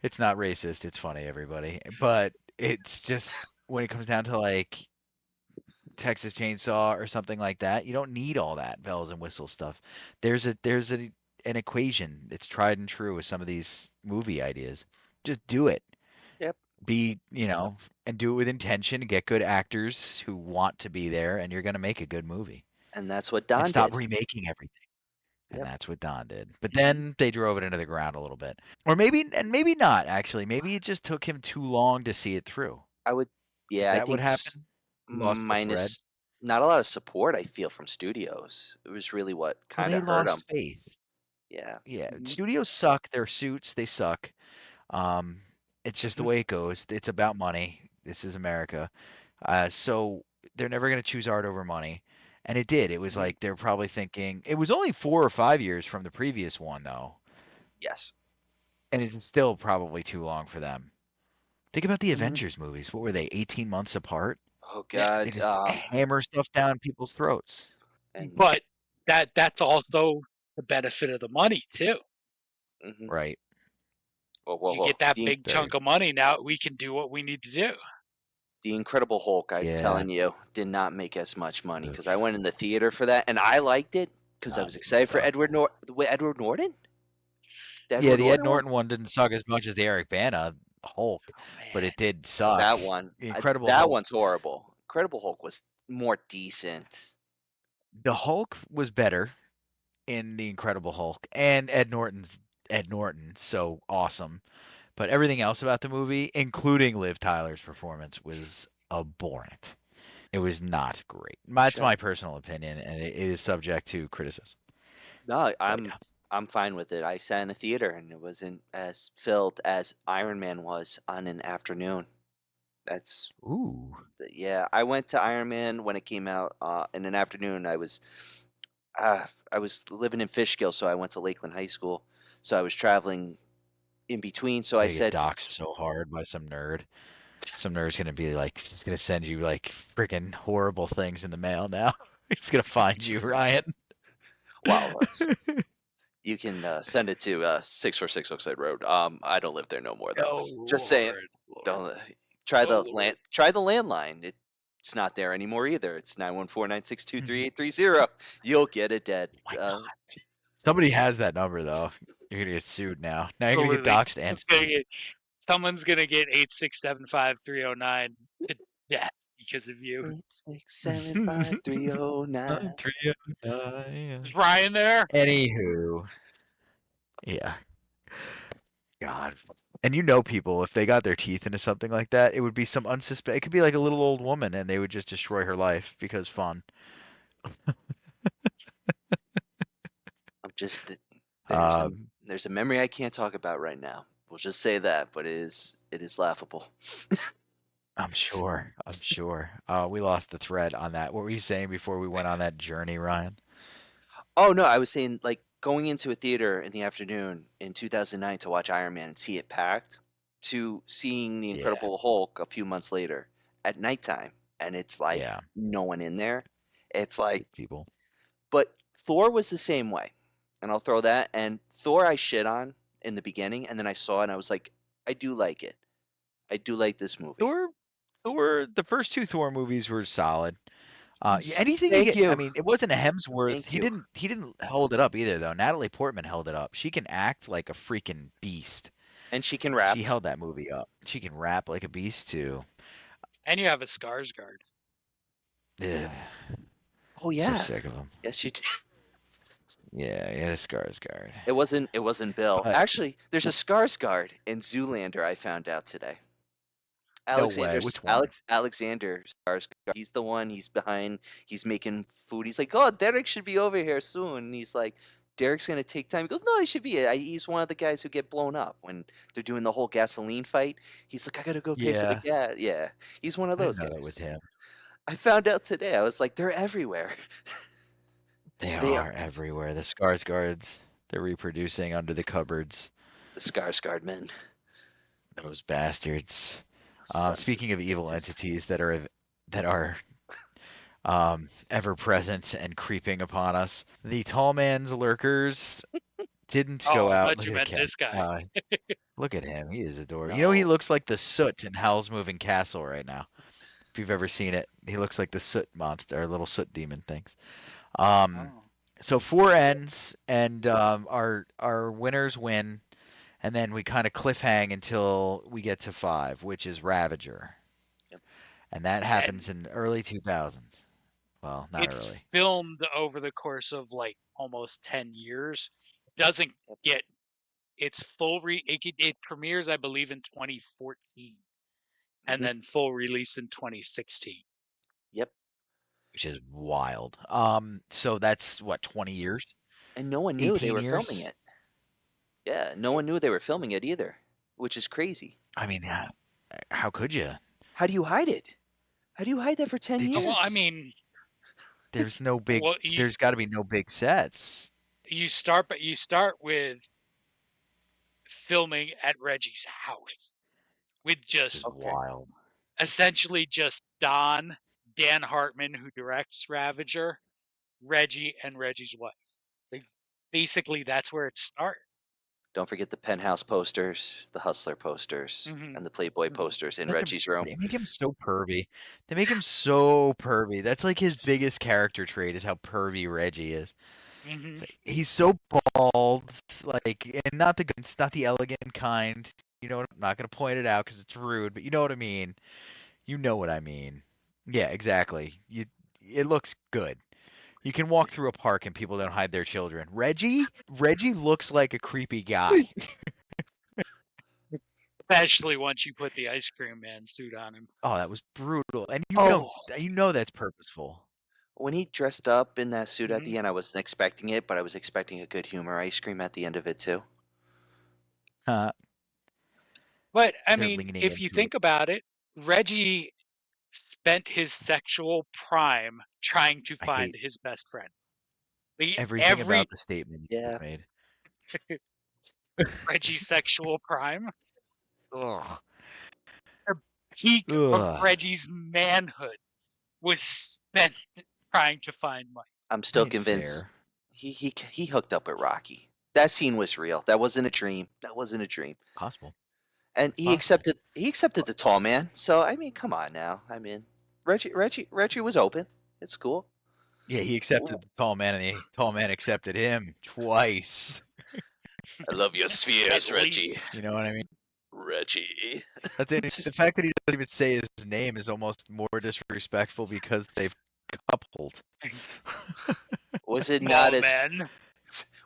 it's not racist, it's funny, everybody. But it's just when it comes down to like Texas Chainsaw or something like that, you don't need all that bells and whistles stuff. There's an equation. It's tried and true with some of these movie ideas. Just do it. Yep. Be, and do it with intention, get good actors who want to be there, and you're going to make a good movie. And that's what And Don stop did. remaking everything. And Yep. that's what Don did. But then they drove it into the ground a little bit. Or maybe not, actually. Maybe it just took him too long to see it through. I would, Is yeah, I that what think happened? Lost the thread? minus not a lot of support. I feel from studios. It was really what Well, kind they of hurt him. lost faith. Yeah. Yeah, Mhm. studios suck. Their suits, they suck. It's just the way it goes. It's about money. This is America. So they're never going to choose art over money. And it did. It was like they're probably thinking it was only 4 or 5 years from the previous one though. Yes. And it's still probably too long for them. Think about the Mhm. Avengers movies. What were they? 18 months apart? Oh Yeah. They God. just hammer stuff down people's throats. And But that's also the benefit of the money too. mhm. Right. You get that The, big chunk of money. Now we can do what we need to do. the Incredible Hulk, I'm Yeah. telling you, did not make as much money because I went in the theater for that and I liked it because I was excited for sucked. Edward Norton. Yeah, the Ed Norton one didn't suck as much as the Eric Bana Hulk, but it did suck. That one, The Incredible that Hulk. one's horrible. Incredible Hulk was more decent. The Hulk was better in the Incredible Hulk, and Ed Norton's Ed Norton, so awesome. But everything else about the movie, including Liv Tyler's performance, was abhorrent. It was not great. That's Sure. my personal opinion, and it is subject to criticism. No, yeah. I'm fine with it. I sat in a theater and it wasn't as filled as Iron Man was on an afternoon. That's Ooh. yeah. I went to Iron Man when it came out in an afternoon. I was living in Fishkill, so I went to Lakeland High School. So I was traveling in between. So I I get said, doxxed so hard by some nerd. Some nerd's gonna be like, he's gonna send you like freaking horrible things in the mail now. He's gonna find you, Ryan. "Well, you can send it to 646 Oakside Road." I don't live there no more, though. Just saying. Don't try the landline. It's not there anymore either. It's 914-962-3830. You'll get it dead. My God. Somebody has that number though. You're gonna get sued now. Now you're gonna get doxxed and sued. Someone's gonna get 8675309 to death because of you. 8675309. 309. Is Ryan there? Anywho, yeah. God. And you know people, if they got their teeth into something like that, it would be some unsuspected. It could be like a little old woman, and they would just destroy her life because fun. I'm just there's a memory I can't talk about right now. We'll just say that, but it is laughable. I'm sure. I'm sure. We lost the thread on that. What were you saying before we went on that journey, Ryan? Oh no, I was saying like going into a theater in the afternoon in 2009 to watch Iron Man and see it packed, to seeing the Incredible Hulk a few months later at nighttime, and it's like no one in there. It's like people. But Thor was the same way, and I'll throw that. And Thor I shit on in the beginning, and then I saw it and I was like, I do like it. I do like this movie. Thor, the first two Thor movies were solid. Anything Thank you. I mean, it wasn't a Hemsworth. Thank He you. didn't hold it up either though. Natalie Portman held it up. She can act like a freaking beast. And she can rap. She held that movie up. She can rap like a beast too. And you have a Skarsgård. Ugh. Oh yeah. So sick of him. Yes, she did. Yeah, he had a Skarsgård. It wasn't Bill. Actually, there's a Skarsgård in Zoolander. I found out today. Alexander, no way. Which one? Alexander Skarsgård. He's the one. He's behind. He's making food. He's like, oh, Derek should be over here soon. And he's like, Derek's gonna take time. He goes, no, he should be. He's one of the guys who get blown up when they're doing the whole gasoline fight. He's like, I gotta go pay for the gas. Yeah, he's one of those guys. That was him. I found out today. I was like, they're everywhere. They are everywhere. The Skarsgårds. They're reproducing under the cupboards. The Skarsgård men. Those bastards. Speaking of evil entities that are ever present and creeping upon us, the tall man's lurkers didn't go out. Look at this guy. Look at him. He is adorable. You know, he looks like the Soot in Howl's Moving Castle right now. If you've ever seen it, he looks like the Soot monster, or little Soot demon things. So 4 ends, and our winners win, and then we kind of cliffhang until we get to 5, which is Ravager. Yep. And that happens in early 2000s. Well, not it's early. Filmed over the course of like almost 10 years. Doesn't get its full it premieres, I believe, in 2014, and then full release in 2016. Yep. Which is wild. So that's what, 20 years? And no one knew they were filming it. Yeah, no one knew they were filming it either, which is crazy. I mean, how could you? How do you hide it? How do you hide that for 10 years? Well, I mean, there's no big. There's got to be no big sets. You start with filming at Reggie's house with just wild. Essentially, just Dan Hartman, who directs Ravager, Reggie, and Reggie's wife. Basically, that's where it starts. Don't forget the Penthouse posters, the Hustler posters, and the Playboy posters in Reggie's room. They make him so pervy. They make him so pervy. That's like his biggest character trait is how pervy Reggie is. He's so bald, like, and not the elegant kind. You know, I'm not gonna point it out because it's rude, but you know what I mean. You know what I mean. Yeah, exactly. It looks good. You can walk through a park and people don't hide their children. Reggie looks like a creepy guy. Especially once you put the ice cream man suit on him. Oh, that was brutal. And Oh. you know that's purposeful. When he dressed up in that suit at the end, I wasn't expecting it, but I was expecting a good humor ice cream at the end of it too. But I mean, if you think about it, Reggie spent his sexual prime trying to find his best friend. Everything about the statement you just made. Reggie's sexual prime. Ugh. The peak of Reggie's manhood was spent trying to find Mike. I'm still convinced he hooked up with Rocky. That scene was real. That wasn't a dream. Possible. And he accepted the tall man. So I mean, come on now. I mean, Reggie was open. It's cool. Yeah, he accepted the tall man, and the tall man accepted him twice. I love your spheres, Reggie. You know what I mean? Reggie. The fact that he doesn't even say his name is almost more disrespectful because they've coupled. Was it not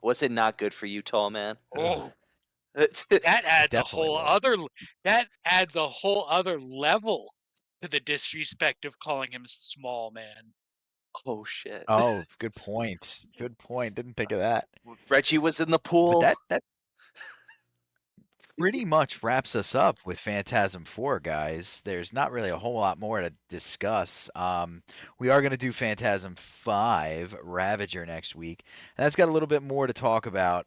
Was it not good for you, tall man? Oh, that adds a whole other level to the disrespect of calling him small man. Oh shit. Oh, good point. Good point. Didn't think of that. Reggie was in the pool. But that pretty much wraps us up with Phantasm IV, guys. There's not really a whole lot more to discuss. We are going to do Phantasm V, Ravager, next week. And that's got a little bit more to talk about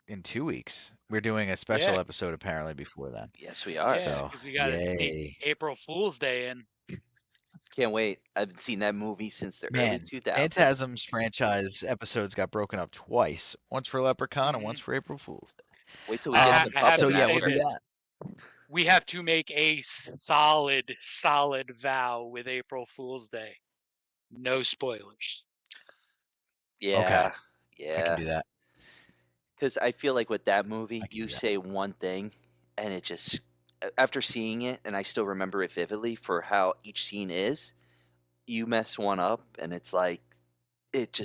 in 2 weeks. We're doing a special episode, apparently, before then. Yes, we are. Yeah, because we got April Fool's Day in. Can't wait. I haven't seen that movie since the early 2000s. Phantasm's franchise episodes got broken up twice. Once for Leprechaun and once for April Fool's Day. Wait till we get some puppet So yeah, master. we'll do that. We have to make a solid vow with April Fool's Day. No spoilers. Yeah. Okay. Yeah. I can do that. Because I feel like with that movie, you say one thing, and it just, after seeing it, and I still remember it vividly for how each scene is, you mess one up, and it's like, it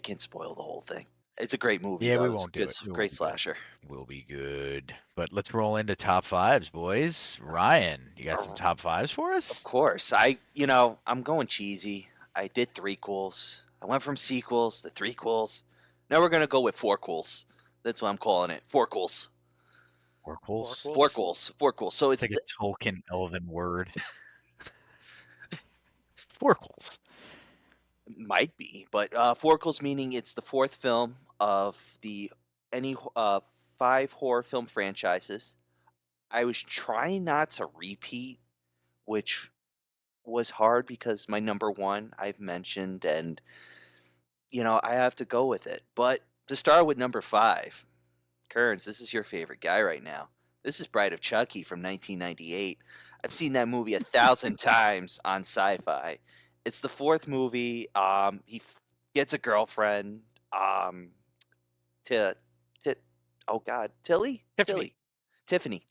can spoil the whole thing. It's a great movie. Yeah, though. we won't do it. Great slasher. We'll be good. But let's roll into top fives, boys. Ryan, you got some top fives for us? Of course. I'm going cheesy. I did threequels. I went from sequels to threequels. Now we're going to go with fourquels. That's what I'm calling it. Fourquels. Fourquels. So it's like a Tolkien elven word. Fourquels. Might be, but fourquels meaning it's the fourth film of any 5 horror film franchises. I was trying not to repeat, which was hard because my number one I've mentioned, and I have to go with it. But to start with number 5, Kearns, this is your favorite guy right now. This is Bride of Chucky from 1998. I've seen that movie 1,000 times on Sci-Fi. It's the 4th movie. He gets a girlfriend. Tilly? Tiffany.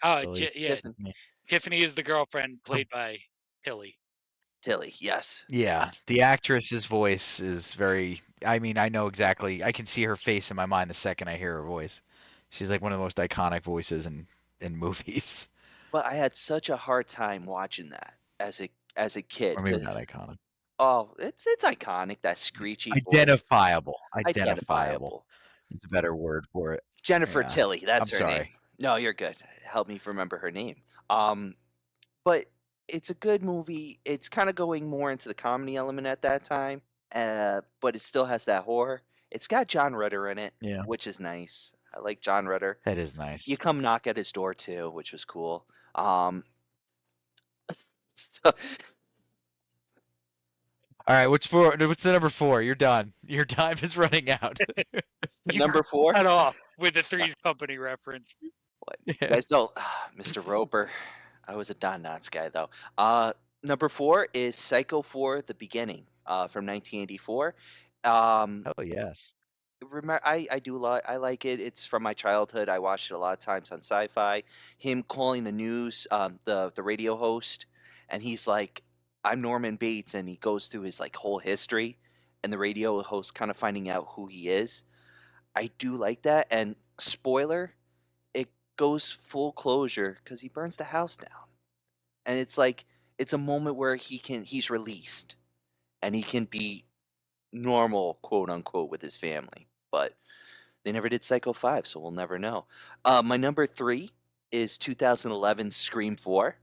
Oh, Tiffany. Tiffany is the girlfriend played by Tilly. Yes. Yeah, the actress's voice is very. I mean, I know exactly. I can see her face in my mind the second I hear her voice. She's like one of the most iconic voices in movies. But I had such a hard time watching that as a kid. Or maybe not iconic. Oh, it's iconic. That screechy Identifiable. voice. Identifiable. It's a better word for it. Jennifer Tilly. That's her sorry. name. No, you're good. Help me remember her name. But it's a good movie. It's kind of going more into the comedy element at that time, but it still has that horror. It's got John Ritter in it, which is nice. I like John Ritter. That is nice. You come knock at his door too, which was cool. All right, what's the number 4? You're done. Your time is running out. Number 4? Cut off. with the So- Three's Company reference. What? You guys don't, Mr. Roper. I was a Don Knotts guy though. Number 4 is Psycho 4: The Beginning, from 1984. Um, Oh yes. remember, I do I like it. It's from my childhood. I watched it a lot of times on Sci-Fi. Him calling the news, the radio host, and he's like, "I'm Norman Bates," and he goes through his like whole history, and the radio host kind of finding out who he is. I do like that. And spoiler, it goes full closure because he burns the house down, and it's like it's a moment where he's released, and he can be normal, quote unquote, with his family, but they never did Psycho 5, so we'll never know. My number 3 is 2011 Scream 4.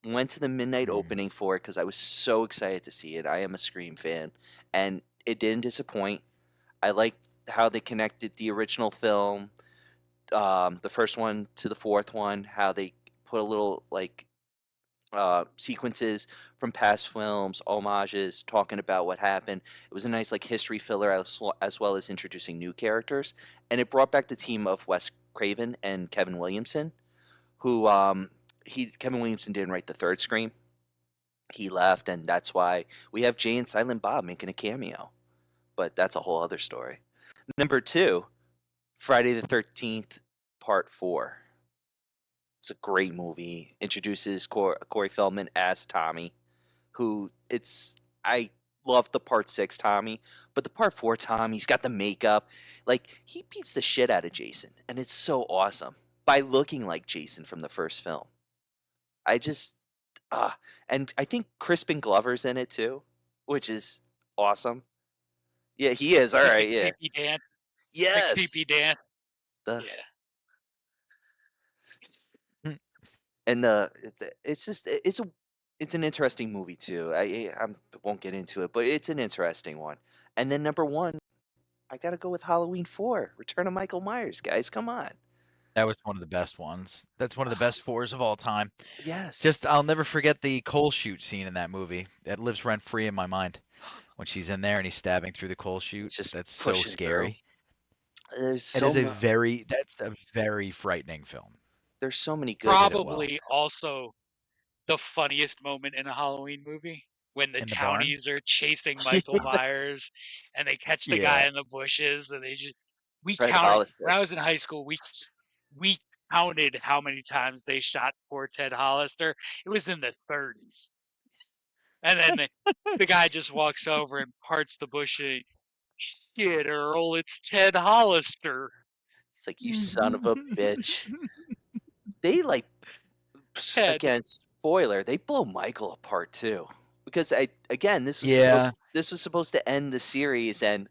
Went to the midnight opening for it because I was so excited to see it. I am a Scream fan, and it didn't disappoint. I liked how they connected the original film, the first one to the fourth one, how they put a little like sequences from past films, homages, talking about what happened. It was a nice like history filler as well as introducing new characters, and it brought back the team of Wes Craven and Kevin Williamson, who Kevin Williamson didn't write the third Scream. He left, and that's why we have Jay and Silent Bob making a cameo. But that's a whole other story. Number 2, Friday the 13th, Part 4. It's a great movie. Introduces Corey Feldman as Tommy, who I love the Part 6 Tommy, but the Part 4 Tommy, he's got the makeup. Like, he beats the shit out of Jason, and it's so awesome by looking like Jason from the first film. I just, and I think Crispin Glover's in it too, which is awesome. Yeah, he is. All With right, the yeah. creepy dance. The Yes. creepy dance. The, Yeah. and it's just it's an interesting movie too. I won't get into it, but it's an interesting one. And then number 1, I gotta go with Halloween 4: Return of Michael Myers. Guys, come on. That was one of the best ones. That's one of the best 4s of all time. Yes. Just I'll never forget the coal chute scene in that movie. That lives rent free in my mind. When she's in there and he's stabbing through the coal chute, It's just that's so pushing scary. There's It so is mu- that's a very frightening film. there's so many good Did s- it well. Probably also the funniest moment in a Halloween movie when the In the barn? townies are chasing Michael Yes. Myers and they catch the Yeah. guy in the bushes and we Fred counted Hollister. when I was in high school we counted how many times they shot poor Ted Hollister. It was in the 30s. And then the guy just walks over and parts the bush and shit, Earl, it's Ted Hollister. He's like, you son of a bitch. They like Ted. again, spoiler, they blow Michael apart too. Because Yeah. this was supposed to end the series, and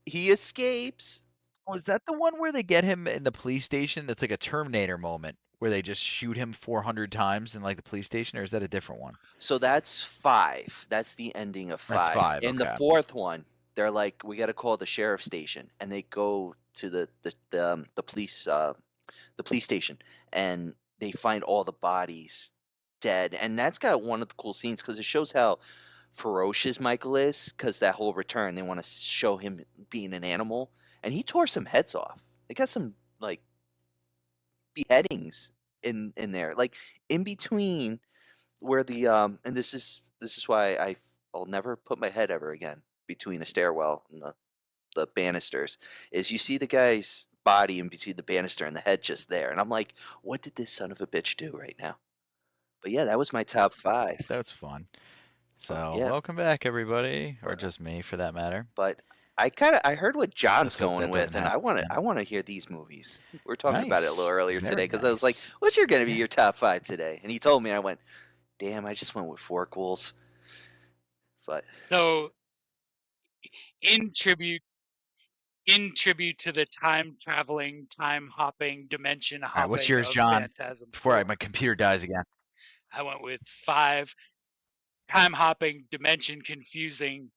he escapes. Was that the one where they get him in the police station? That's like a Terminator moment where they just shoot him 400 times in like the police station, or is that a different one? So that's 5. That's the ending of That's 5. 5, In the okay. fourth one, they're like, we got to call the sheriff's station, and they go to the police station, and they find all the bodies dead, and that's got one of the cool scenes because it shows how ferocious Michael is. Because that whole return, they want to show him being an animal, and he tore some heads off. They got some like beheadings in there, like in between where the and this is why I'll never put my head ever again between a stairwell and the banisters, is you see the guy's body in between the banister and the head just there, and I'm like, what did this son of a bitch do right now? But yeah, that was my top 5. That's fun. Oh So, yeah, welcome back, everybody, or but just me for that matter. I heard what John's Let's hope going that with, doesn't and happen again. I want to hear these movies. We were talking about it a little Nice. earlier today Very because I was like, nice. what's going to be your top 5 today? And he told me, and I went, damn, I just went with Four Ghouls. But So in tribute to the time traveling, time hopping, dimension All right, what's hopping yours, of John? Phantasm Before 4. my computer dies again. I went with 5 time hopping, dimension confusing,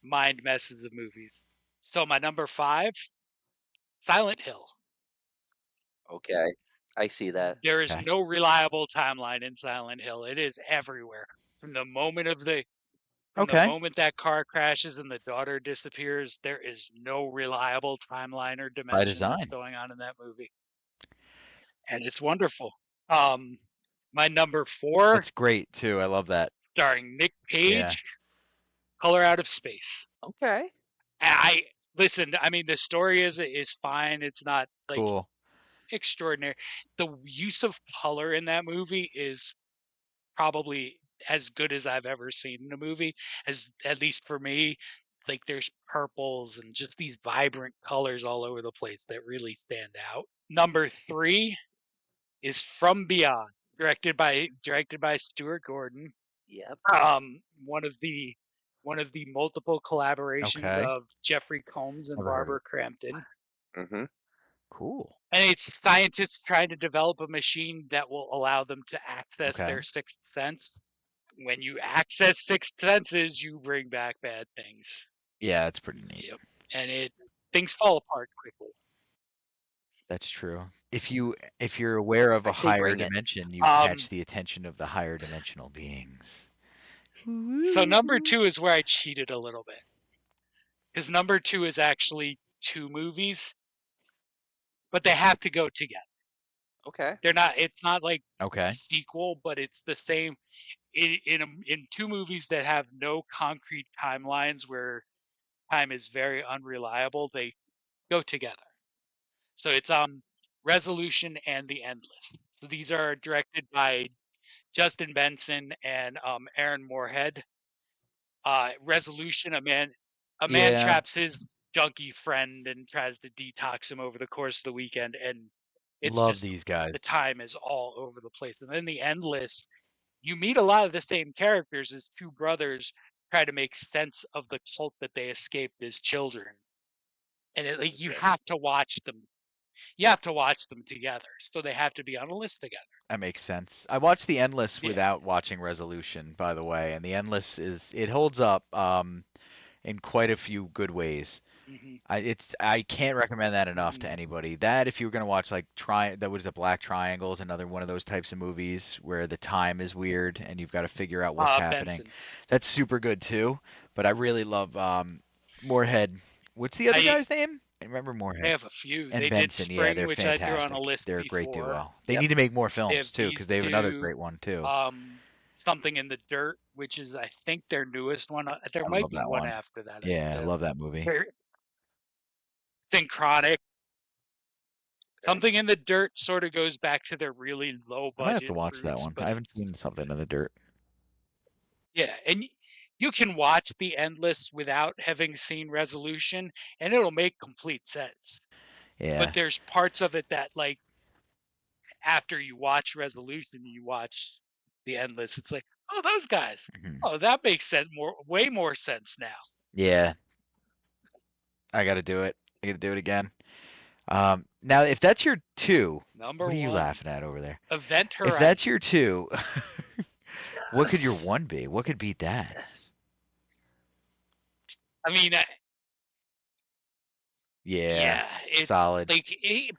mind messes of movies. So my number 5, Silent Hill. okay, I see that. There is Okay. no reliable timeline in Silent Hill. It is everywhere. From the moment of the From the Okay. moment that car crashes and the daughter disappears, there is no reliable timeline or By dimension that's design. going on in that movie. And it's wonderful. My number 4, That's great too. I love that. starring Nick Cage, Yeah. Color Out of Space. Okay. I listen, I mean the story is fine. It's not like Cool. extraordinary. The use of color in that movie is probably as good as I've ever seen in a movie, as at least for me. Like there's purples and just these vibrant colors all over the place that really stand out. Number 3 is From Beyond, directed by Stuart Gordon. Yep. One of the multiple collaborations Okay. of Jeffrey Combs and Never heard of Barbara Crampton. Mm-hmm. Cool. And it's scientists trying to develop a machine that will allow them to access Okay. their sixth sense. When you access sixth senses, you bring back bad things. Yeah, that's pretty neat. Yep. And things fall apart quickly. That's true. If you're aware of I a say higher bring it. dimension, you catch the attention of the higher dimensional beings. So number 2 is where I cheated a little bit. Because number 2 is actually 2 movies, but they have to go together. Okay. It's not like Okay. sequel, but it's the same in 2 movies that have no concrete timelines where time is very unreliable. They go together. So it's Resolution and The Endless. So these are directed by Justin Benson and Aaron Moorhead. Resolution, a man Yeah. traps his junkie friend and tries to detox him over the course of the weekend, and it's Love just these guys. the time is all over the place. And then The Endless, you meet a lot of the same characters as 2 brothers try to make sense of the cult that they escaped as children. And you have to watch them. You have to watch them together. So they have to be on a list together. That makes sense. I watched The Endless Yeah. without watching Resolution, by the way, and The Endless it holds up in quite a few good ways. Mhm. I can't recommend that enough to Mhm. anybody. That if you're gonna watch like that was a Black Triangle is another one of those types of movies where the time is weird and you've got to figure out what's happening. Benson. That's super good too. But I really love Moorhead. What's the other guy's name? I remember Moorhead. They have a few. And they Benson, did Spring, yeah, they're which fantastic. I threw on a list they're a great before. duo. They Yep. need to make more They films have too, these because they have another 2, great one too. Something in the Dirt, which is I think their newest one. There I might love be that one one. after that. Yeah, I love that movie. Synchronic. Something in the Dirt sort of goes back to their really low budget. I might have to watch that roots, one. but I haven't seen Something in the Dirt. yeah, and you can watch The Endless without having seen Resolution, and it'll make complete sense. Yeah. But there's parts of it that, like, after you watch Resolution, you watch The Endless. It's like, oh, those guys. Mhm. Oh, that makes sense. Way more sense now. Yeah. I got to do it. I got to do it again. Now, if that's your 2, Number what are you 1, laughing at over there? Event Horizon. If that's your 2, what could your Yes. 1 be? What could beat that? Yes. I mean, Yeah, it's solid. like,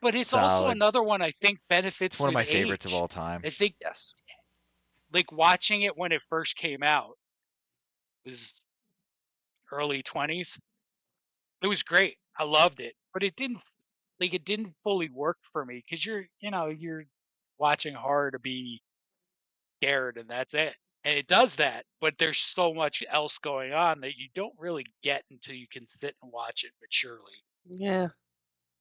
but it's also Solid. another one I think benefits. It's one of my with favorites age. of all time. I think, Yes. like watching it when it first came out, was early 20s. It was great. I loved it, but it didn't fully work for me because you're watching horror to be scared and that's it. And it does that, but there's so much else going on that you don't really get until you can sit and watch it maturely. Yeah.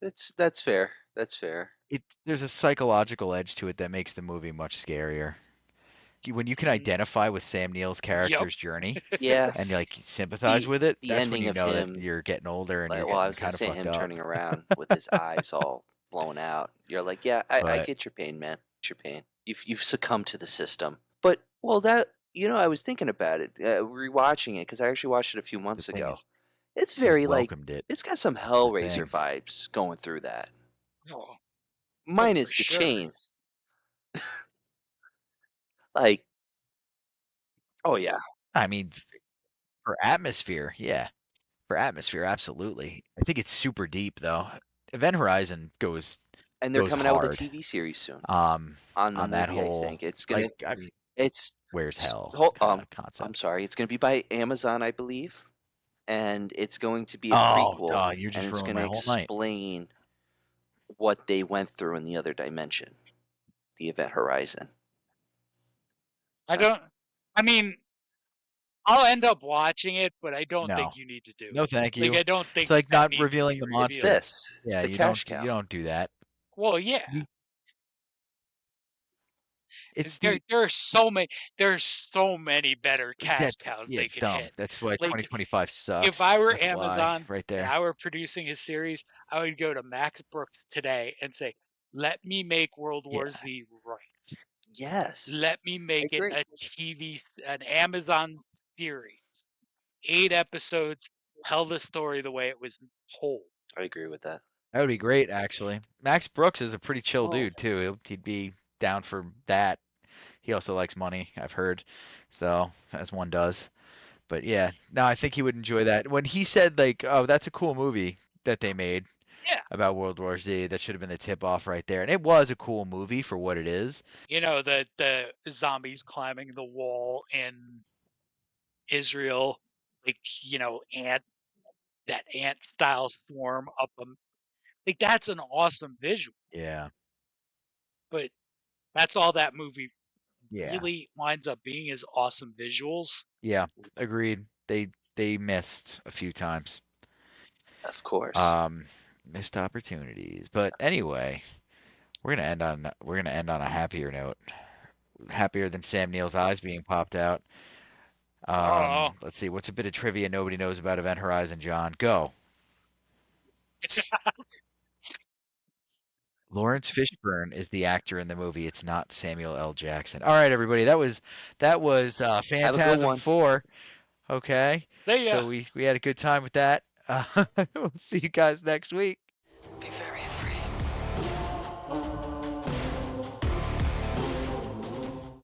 That's fair. That's fair. There's a psychological edge to it that makes the movie much scarier. When you can Mhm. identify with Sam Neill's character's journey Yeah. and like sympathize with it, the that's when ending you of know him- that you're getting older and Like, you're well, I getting was gonna kind of say fucked him up. turning around with his eyes all blown out. You're like, yeah, I But- get your pain, man. It's your pain. You've succumbed to the system. But that I was thinking about it, rewatching it because I actually watched it a few months The thing ago. is, It's very like welcomed it. it's got some the Hellraiser thing. vibes going through that. Oh, Minus for the sure. chains. Like, oh yeah. I mean, for atmosphere, yeah. For atmosphere, absolutely. I think it's super deep though. Event Horizon goes And they're goes coming out with a hard. TV series soon. On On the that movie, whole, I think it's gonna. like, I mean, It's Where's Hell concept. I'm sorry. It's going to be by Amazon, I believe, and it's going to be a Oh, prequel, duh, you're and just it's ruining going my to whole night. explain what they went through in the other dimension, the Event Horizon. I mean, I'll end up watching it, but I don't No. think you need to do No, it. thank you. Like, I don't think It's like that not needs to revealing be the It's monster. revealed. this. Yeah, the you cash don't cow. you don't do that. Well, yeah. It's there are so many better cash cows yeah, they it's could dumb. hit. That's why Like, 2025 sucks. If I were That's why, Amazon right and there. I were producing a series, I would go to Max Brooks today and say, "Let me make World War Z right. Yes. Let me make it agree. an Amazon series, 8 episodes, tell the story the way it was told." I agree with that. That would be great, actually. Max Brooks is a pretty chill Well- dude too. He'd be down for that. He also likes money, I've heard. So, as one does. But yeah, no, I think he would enjoy that. When he said like, "Oh, that's a cool movie that they made Yeah. about World War Z," that should have been the tip off right there. And it was a cool movie for what it is. You know, the zombies climbing the wall in Israel, like, you know, that ant style swarm up them. Like, that's an awesome visual. Yeah. But that's all that movie Yeah. really winds up being, is awesome visuals. Yeah. Agreed. They missed a few times. Of course. Missed opportunities. But anyway, we're gonna end on a happier note. Happier than Sam Neill's eyes being popped out. Let's see, what's a bit of trivia nobody knows about Event Horizon, John? Go. Lawrence Fishburne is the actor in the movie. It's not Samuel L. Jackson. All right, everybody. That was Phantasm IV. Okay. See ya. So we had a good time with that. We'll see you guys next week. Be very